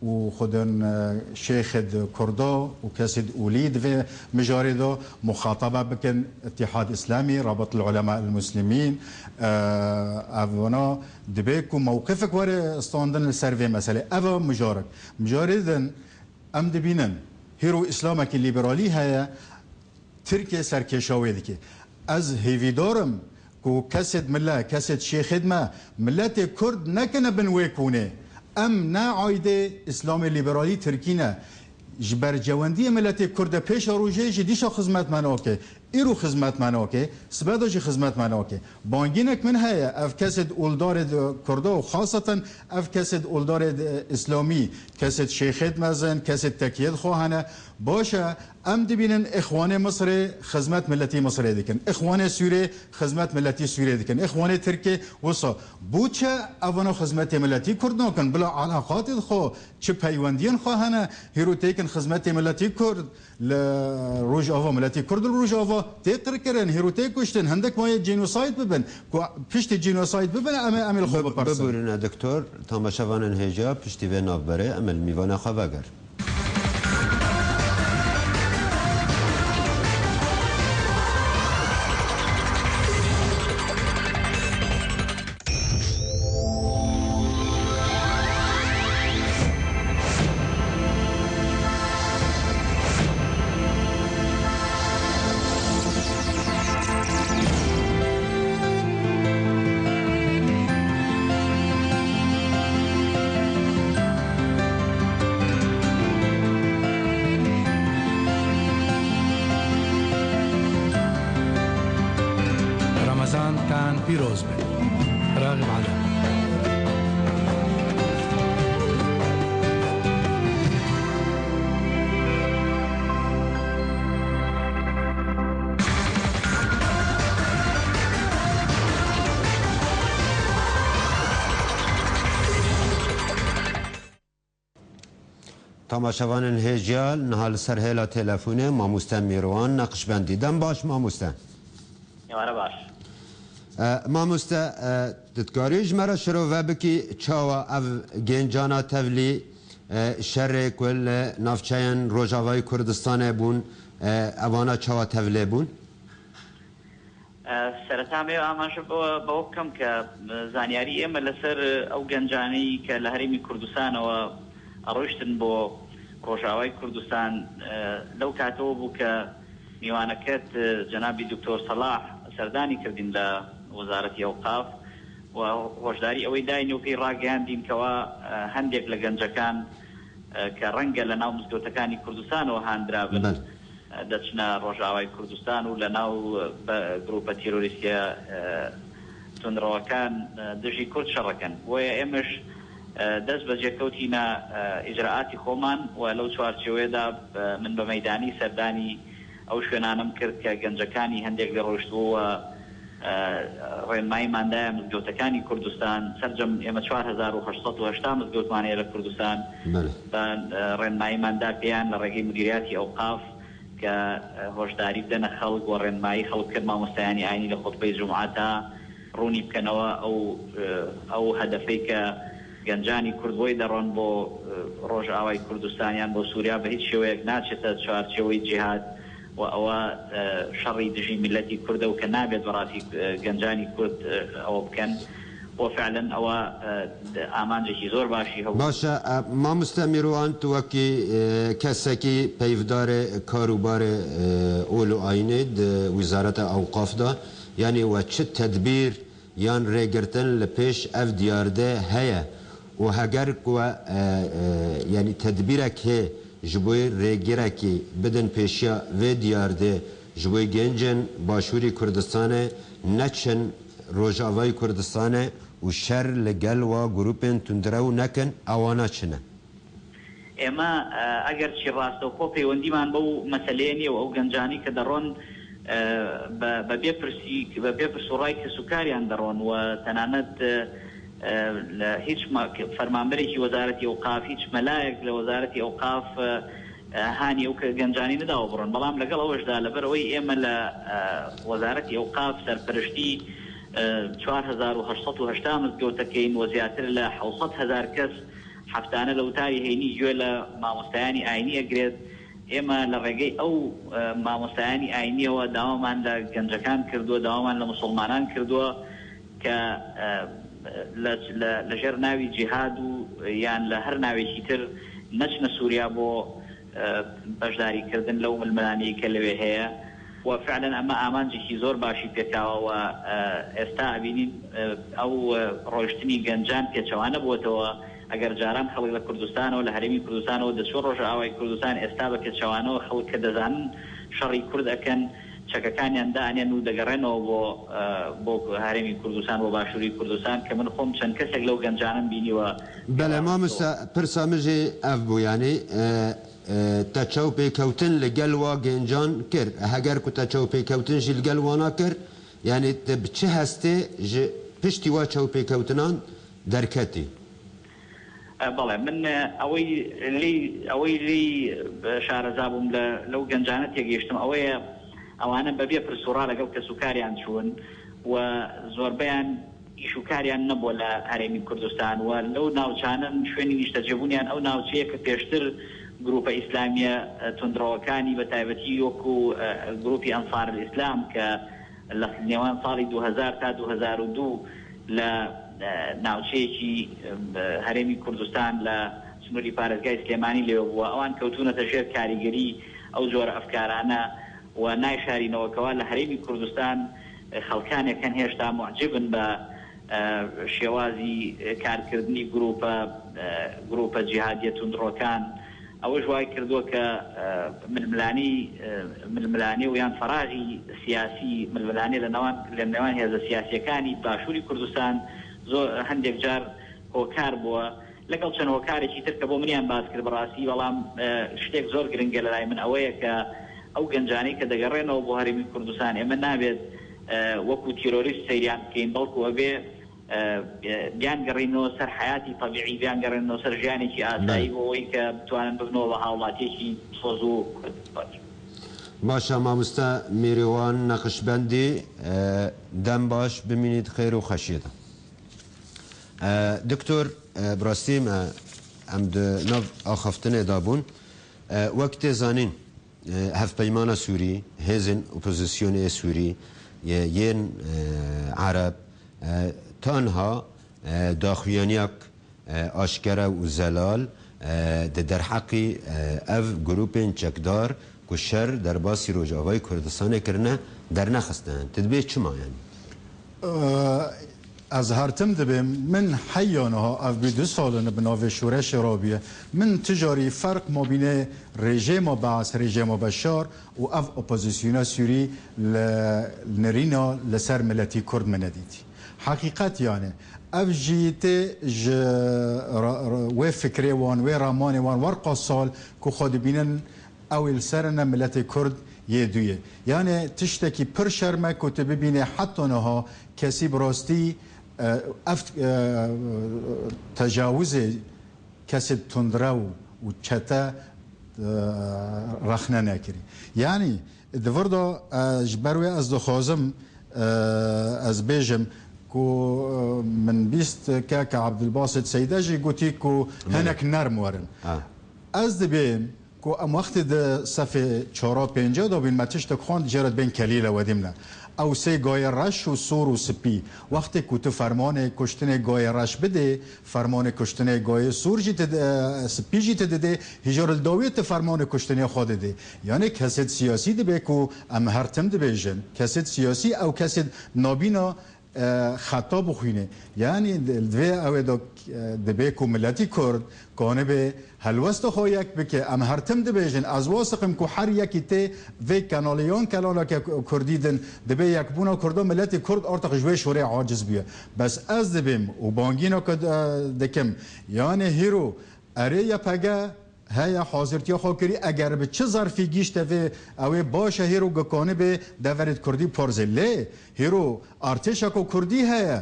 وخدن شيخ كردو وكسد أوليد في مجاردو مخاطبة بكن اتحاد إسلامي رابط العلماء المسلمين أفونا دبيكو موقفك وري استاندن السر في مسألة أفا مجاردن أم دبينن هيرو إسلامك الليبرالي هاي تركيا سركشاوي دكي از هيفيدورم كو كسد ملا كسد شيخ خدمة ملت كرد نكنا بنويكونه ام نا عايده اسلام ليبرالي تركينا جبر جواندي ملت كرد پیش روجه جديش خدمت مناكه ایرو خدمت مناکه سبداجی خدمت مناکه بانگینک من هيا اف كسد اولدار کرده و خاصتا اف كسد اولدار اسلامی كسد شیخت مزن كسد تکیید خواهنه باشه ام دبینن اخوان مصر خدمت ملتی مصر دکن اخوان سوریه خدمت ملتی سوریه دکن اخوان ترکیه وصا بوچه اونا خدمت ملتی کرد نکن بلا علاقات خو چه پیوندین خواهنه هیرو تیکن خدمت ملتی کرد لروج آوا ملتی کرد روج آوا تقر کرن هیرو تیکشتن هندک مایه جنوساید ببن پشت جنوساید ببن امل خو بپرسن ببرنا دکتر تماشاوانن هجا پشتی و نابره امل میوان خواگر كان بيروز راغب على تماشاوان هجیال نهال سر هلا تلفونه ماموسته میروان نقشبندی دم باش ماموسته یواره باش ماموسته دتگاریج مرا شروع و بکی چاوا او گنجانا تولی شر کل نافچین روجاوای کردستان بون اوانا چاوا تولی بون سەرەتامێ ئاماژە بەوە بکەم کە زانیاری ئێمە لەسەر ئەو گەنجانەی کە لە هەرێمی کوردستانەوە ئەڕۆیشتن بۆ ڕۆژاوای کوردستان لەو کاتەوە بوو کە میوانەکەت جەنابی دکتۆر سەلاح سەردانی کردین لە وەزارەتی ئەوقاف و هۆشداری ئەوەی داین و پێی ڕاگەیاندین کەوا هەندێک لە گەنجەکان کە ڕەنگە لە ناو مزگەوتەکانی کوردستانەوە هاندرابن دەچنە ڕۆژاوای کوردستان و لە ناو گروپە تیرۆریستیە تونڕەوەکان دژی کورد شەڕەکەن بۆیە ئێمەش دەست بە جێکەوتینە ئیجراعاتی خۆمان و لەو چوارچێوەیەدا من بە مەیدانی سەردانی ئەو شوێنانم کرد کە گەنجەکانی هەندێک لە ڕۆیشتووە ڕێنماییماندایە مزگەوتەکانی کوردستان سەرجەم ئێمە 4880 مزگەوتمانەیە لە کوردستان ڕێنماییماندا پێیان لە ڕێگەی مدیریاتی ئەوقاف کە هۆشداری بدەنە خەڵک و ڕێنمایی خەڵک کرد مامۆستایانی ئاینی لە خۆتبەی جومعەتا ڕوونی بکەنەوە ئەو هەدەفەی کە گەنجانی کورد بۆی دەڕۆن بۆ ڕۆژئاوای کوردستانیان بۆ سووریا بە هیچ شێوەیەک ناچێتە چوارچێوەی جیهاد و ئەوە شەڕی دژی میلەتی کوردە و کە نابێت بەڕاستی گەنجانی کورد ئەوە بکەن بۆ فعلەن ئەوە ئامانجێکی زۆر باشی هەبوو. باشە مامۆستا میروان تو وەکی کەسێکی پەیوەدارێ کاروبارێ ئۆل و ئاینێ ویزارەتە ئەوقافدا یعنی وە چ تەدبیر یان ڕێگرتن لە پێش ئەف دیاردە هەیە و هەگەر یعنی تەدبیرێک هەیە ji bo rêgireke bidin pêşiya vê diyardê ji bo gencên Başûrî Kurdistanê neçin Rojavayê Kurdistanê û şer li gel wa grûpên tundrew nekin ewana çi ne? ئێمە ئەگەر چی ڕاستەوخۆ پەیوەندیمان بەو مەسەلەیە نیە و ئەو گەنجانی کە دەڕۆن بە بێپرس و ڕای کەسوکاریان دەڕۆن و تەنانەت هیچ فەرمانبەرێکی وەزارەتی ئەوقاف هیچ مەلایەک لە وەزارەتی ئەوقاف هانی ئەو گەنجانی نەداوە بڕۆن بەڵام لەگەڵ ئەوەشدا لەبەرەوەی ئێمە لە وەزارەتی ئەوقاف سەرپەرشتی 4880 مزگەوتەکەین و زیاتر لە 700,000 کەس هەفتانە لە وتاری هەینی گوێ لە مامۆستایانی ئاینی ئەگرێت ئێمە لە ڕێگەی ئەو مامۆستایانی ئاینیەوە داوامان لە گەنجەکان کردووە داوامان لە موسڵمانان کردووە کە لەژێر ناوی جیهاد و یان لە هەر ناوێکی تر نەچنە سووریا بۆ بەشداریکردن لەو ململانەی کە لەوێ هەیە و فعلا ئەمە ئامانجێکی زۆر باشی پێکاوە و ئێستا ئەبینین ئەو ڕۆیشتنی گەنجان پێچەوانە بووەتەوە ئەگەر جاران خەڵک لە کوردستانەوە لە هەرێمی کوردستانەوە دەچوە ڕۆژئاوای کوردستان ئێستا بە پێچەوانەوە خەڵک کە دەزانن شەڕی کورد ئەکەن چەکەکانیان دانێن و دەگەڕێنەوە بۆ هەرێمی کوردستان بۆ باشووری کوردستان کە من خۆم چەند کەسێک لەو گەنجانم بینیوە. بەڵێ مامۆستا پرسامژێ ئەف بوو یانێ تەچەو پێکەوتن لەگەل وا گەنجان کرد هەگەر کو تەچەو پێکەوتنژی لەگەل وانا کرد یعنی چ هەستێ پشتی وا چەو پێکەوتنان دەرکەتی. بەڵێ من ئەوەی لی شارەزا بووم لەو گەنجانە تێگەیشتم ئەوەیە ئەوانە بەبێ پرسوڕا لەگەڵ کەسوکاریان چوون و زۆربیان ئیشوکاریان نەبووە لە هەرێمی کوردستان و لەو ناوچانن شوێنی نیشتەجێبوونیان ئەو ناوچەیە کە پێشتر گروپە ئیسلامیە تونندڕەوەکانی بە تایبەتی وەکو گروپی ئەنسار الئیسلام کە لە نێوان ساڵی 2000 تا 2002 لە ناوچەیەکی هەرێمی کوردستان لە سنووری پارێزگای سلێمانی لێوە بووە ئەوان کەوتونەتە ژێر کاریگەری ئەو جۆرە ئەفکارانە و نایشارینەوەکەوە لە هەرێمی کوردستان خەڵکانێکەن هێشتا معجبن بە شێوازی کارکردنی گروپە جیهادیە تونندڕۆکان ئەوەش وای کردووە کە ململانی و یان فەراغی سیاسی ململانی لە نێوان هێزە سیاسیەکانی باشووری کوردستان زۆر هەندێک جار هۆکار بووە لەگەڵ چەند هۆکارێکی تر کە بۆ منیان باس کرد بەڕاستی بەڵام شتێک زۆر گرنگە لە لای من ئەوەیە کە ئەو گەنجانەی کە دەگەڕێنەوە بۆ هەرێمی کوردستان ئێمە نابێت وەکو تیرۆریست سەیریان بکەین بەڵکو ئەبێ بیان گەڕینەوە سەر حیاتی طبیعی بیان گەڕێنەوە سەر ژیانێکی ئاسایی بۆ ئەوەی کە بتوانن ببنەوە بە هاوڵاتیێکی سۆز و باشە مامۆستا میروان نەقشبەندی دەم باش ببینیت خێر و خەشیێتە دکتۆر بڕاستی ئەم ناو ئاخەفتنێدا بوون وەک تێزانین هەفپەیمانە سووری هێزن ئۆپۆزیسیۆنێ سووری یەن عەرەب تەنها داخوێنیەک ئاشکرە و زەلال دەرحەقی ئەv گروپên çekdar ku şer derbasî Rojavayê Kurdistanê kirine dernexistin. Dibê çima yani? Ez hartim dibêm min heyyanha ev bî 2 salin bi navê şûreşê rabiye min tijarî ferq mabînê rejêma Baas rejêma Beşar û ev opozisyona Sûrî li nirîna li ser miletî Kurd min nedîtî. Heqîqet yani ev jî tê ji wê fikrê wan wê ramanê wan werqa sal ku xwe dibînin ew li serine miletê Kurd yê duye. Yani tiştekî pir şermek ku tu bibînê heta niha kesî bi rastî ev tecawuzê kesê tundrew û çete rexne nekirî. Yani di vir da ji ber wê ez dixwazim ez bêjim ku min bîst keka Abdülbasit Seyde jî gotî ku hinek nerm werin. Ez dibêm ku em wextê di sefê çara pênce da bîn me tiştek xwand jê re bên kelîle wedîm ne. Ew sê gayê reş û sor û spî wextê ku tu fermanê kuştinê gayê reş bidê fermanê kuştinê gayê sor jî spî jî te didê hîjar li dawiyê tu fermanê kuştinê xwe didê. Yani kesed siyasî dibe ku em her tim dibêjin kesed siyasî ew kesed nabîna xeta bixwîne. Yani divê ew ê dibe ku miletî Kurd kanibê helwesta xwe yek bike em her tim dibêjin ez wasiqim ku her yekî tê vê kanaliyan kelaleke Kurdî din dibe yekbûna Kurda miletê Kurd artıq ji wê şorê aciz bûye. Bes ez dibêm û bangîna ku dikim yani hîro erê ya pege هيا حاضرتيا خاكري اگر به چه ظرفی گیشته و اوی باشه هیرو گکانه به دورت کردی پارزله هیرو ارتشا کو کردی هيا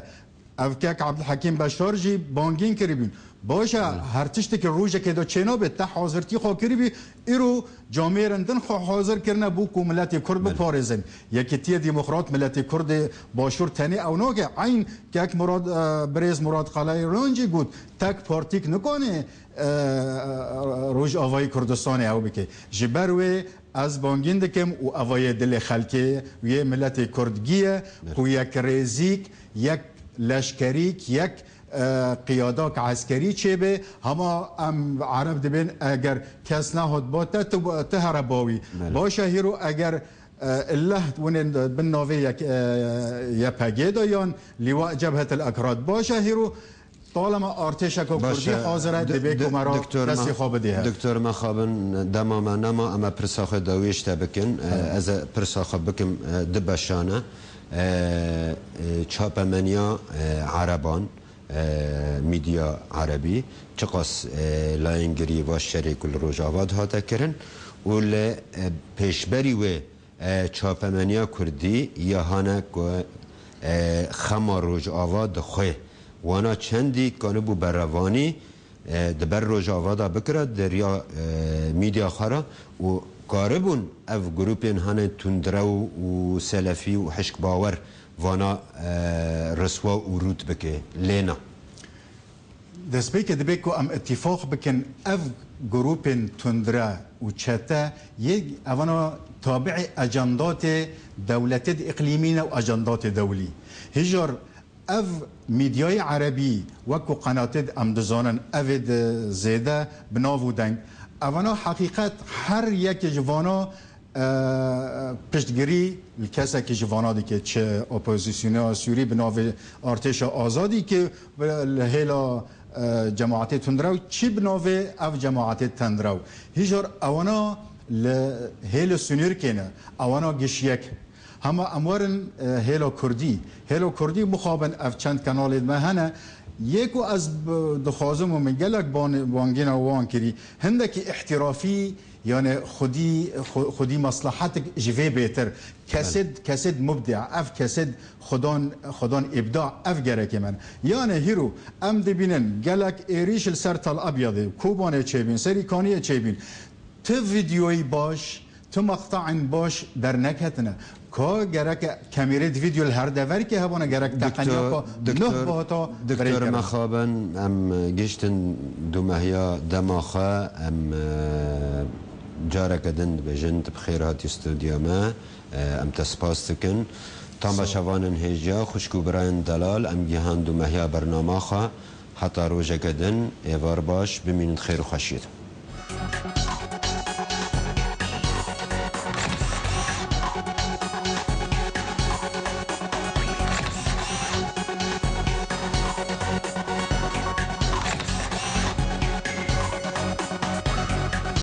او که عبدالحکیم بشار جی بانگین کری بین باشه هر تشتی که روزه که دو چنا به تا حاضرتی خاکری بی ایرو جامعه رندن حاضر کرنه بو کو ملت کرد بپارزن یکی تی دموکرات ملت کرد باشور تنی او نوگه عین که یک مراد بریز مراد قلعه رنجی گود تک پارتیک نکنه روج آوای کردستان او بکه جبروی از بانگین دکم و آوای دل خلکی و یه ملت کردگیه و یک ریزیک یک لشکریک یک قیاداک عسکری چه به همه ام عرب دبین اگر کس نهاد با تهر باوی باشه هیرو اگر الله ونن بالنوفي يبهجيدا يان لواء جبهة الأكراد باشه هيرو طالما ارتشك كردي حاضر دبيكو مرا دستی خواب دیه دکتر ما خوابن دماما نما اما پرساخ داویش تبکن از پرساخ بکم دبشانه چاپمنیا عربان میدیا عربی چقاس لاینگری و شریک الروجاواد هاتا کرن و پیشبری و چاپمنیا کردی یا هانه خما روجاواد خواه وانا چندی کانبو بروانی دبر روجاوادا بکرد دریا میدیا خارا و قاربون اف گروپین هانه تندرو و سلفی و حشک باور وانا رسوا و رود بکه لینا دست بکه دبکو ام اتفاق بکن اف گروپین تندرا و چتا یک اوانا تابع اجندات دولت اقلیمین و اجندات دولی هجار اف میدیای عربی وکو قناتد امدزانن افد زیده بناودن اوانا حقیقت هر یک جوانا پشتگیری الکسا که جوانا دی که چه اپوزیسیون سوری بناو ارتش آزادی که هیلا جماعت تندرو چی بناو اف جماعت تندرو هیجار اوانا هیل سنیر کنه اوانا گشیک همه اموارن هیلو کردی مخابن اف چند کانال مهنه يكو از دخوازم من قالك بانجينا وان كري هندك احترافي يعني خدي مصلحتك جفي بيتر كسد مبدع اف كسد خدان ابداع اف جرى كمان يعني هيرو ام دبينن قالك ايريش السرطة الابيض كوبانه تشيبين سريكانيه تشيبين فيديوي باش مقطع باش در نكتنا كا جرك كاميرا فيديو الهر دفر که هبانه جرك تقنيا نه باتا دكتور مخابن ام جشتن دو مهيا دماخه ام جارك دند بجنت بخيرات استوديو ما ام تسباستكن تام شوانن هجا خوشكو براين دلال ام جهان دو مهيا برنامه حتى روجا قدن ايوار باش بمين خير وخشيت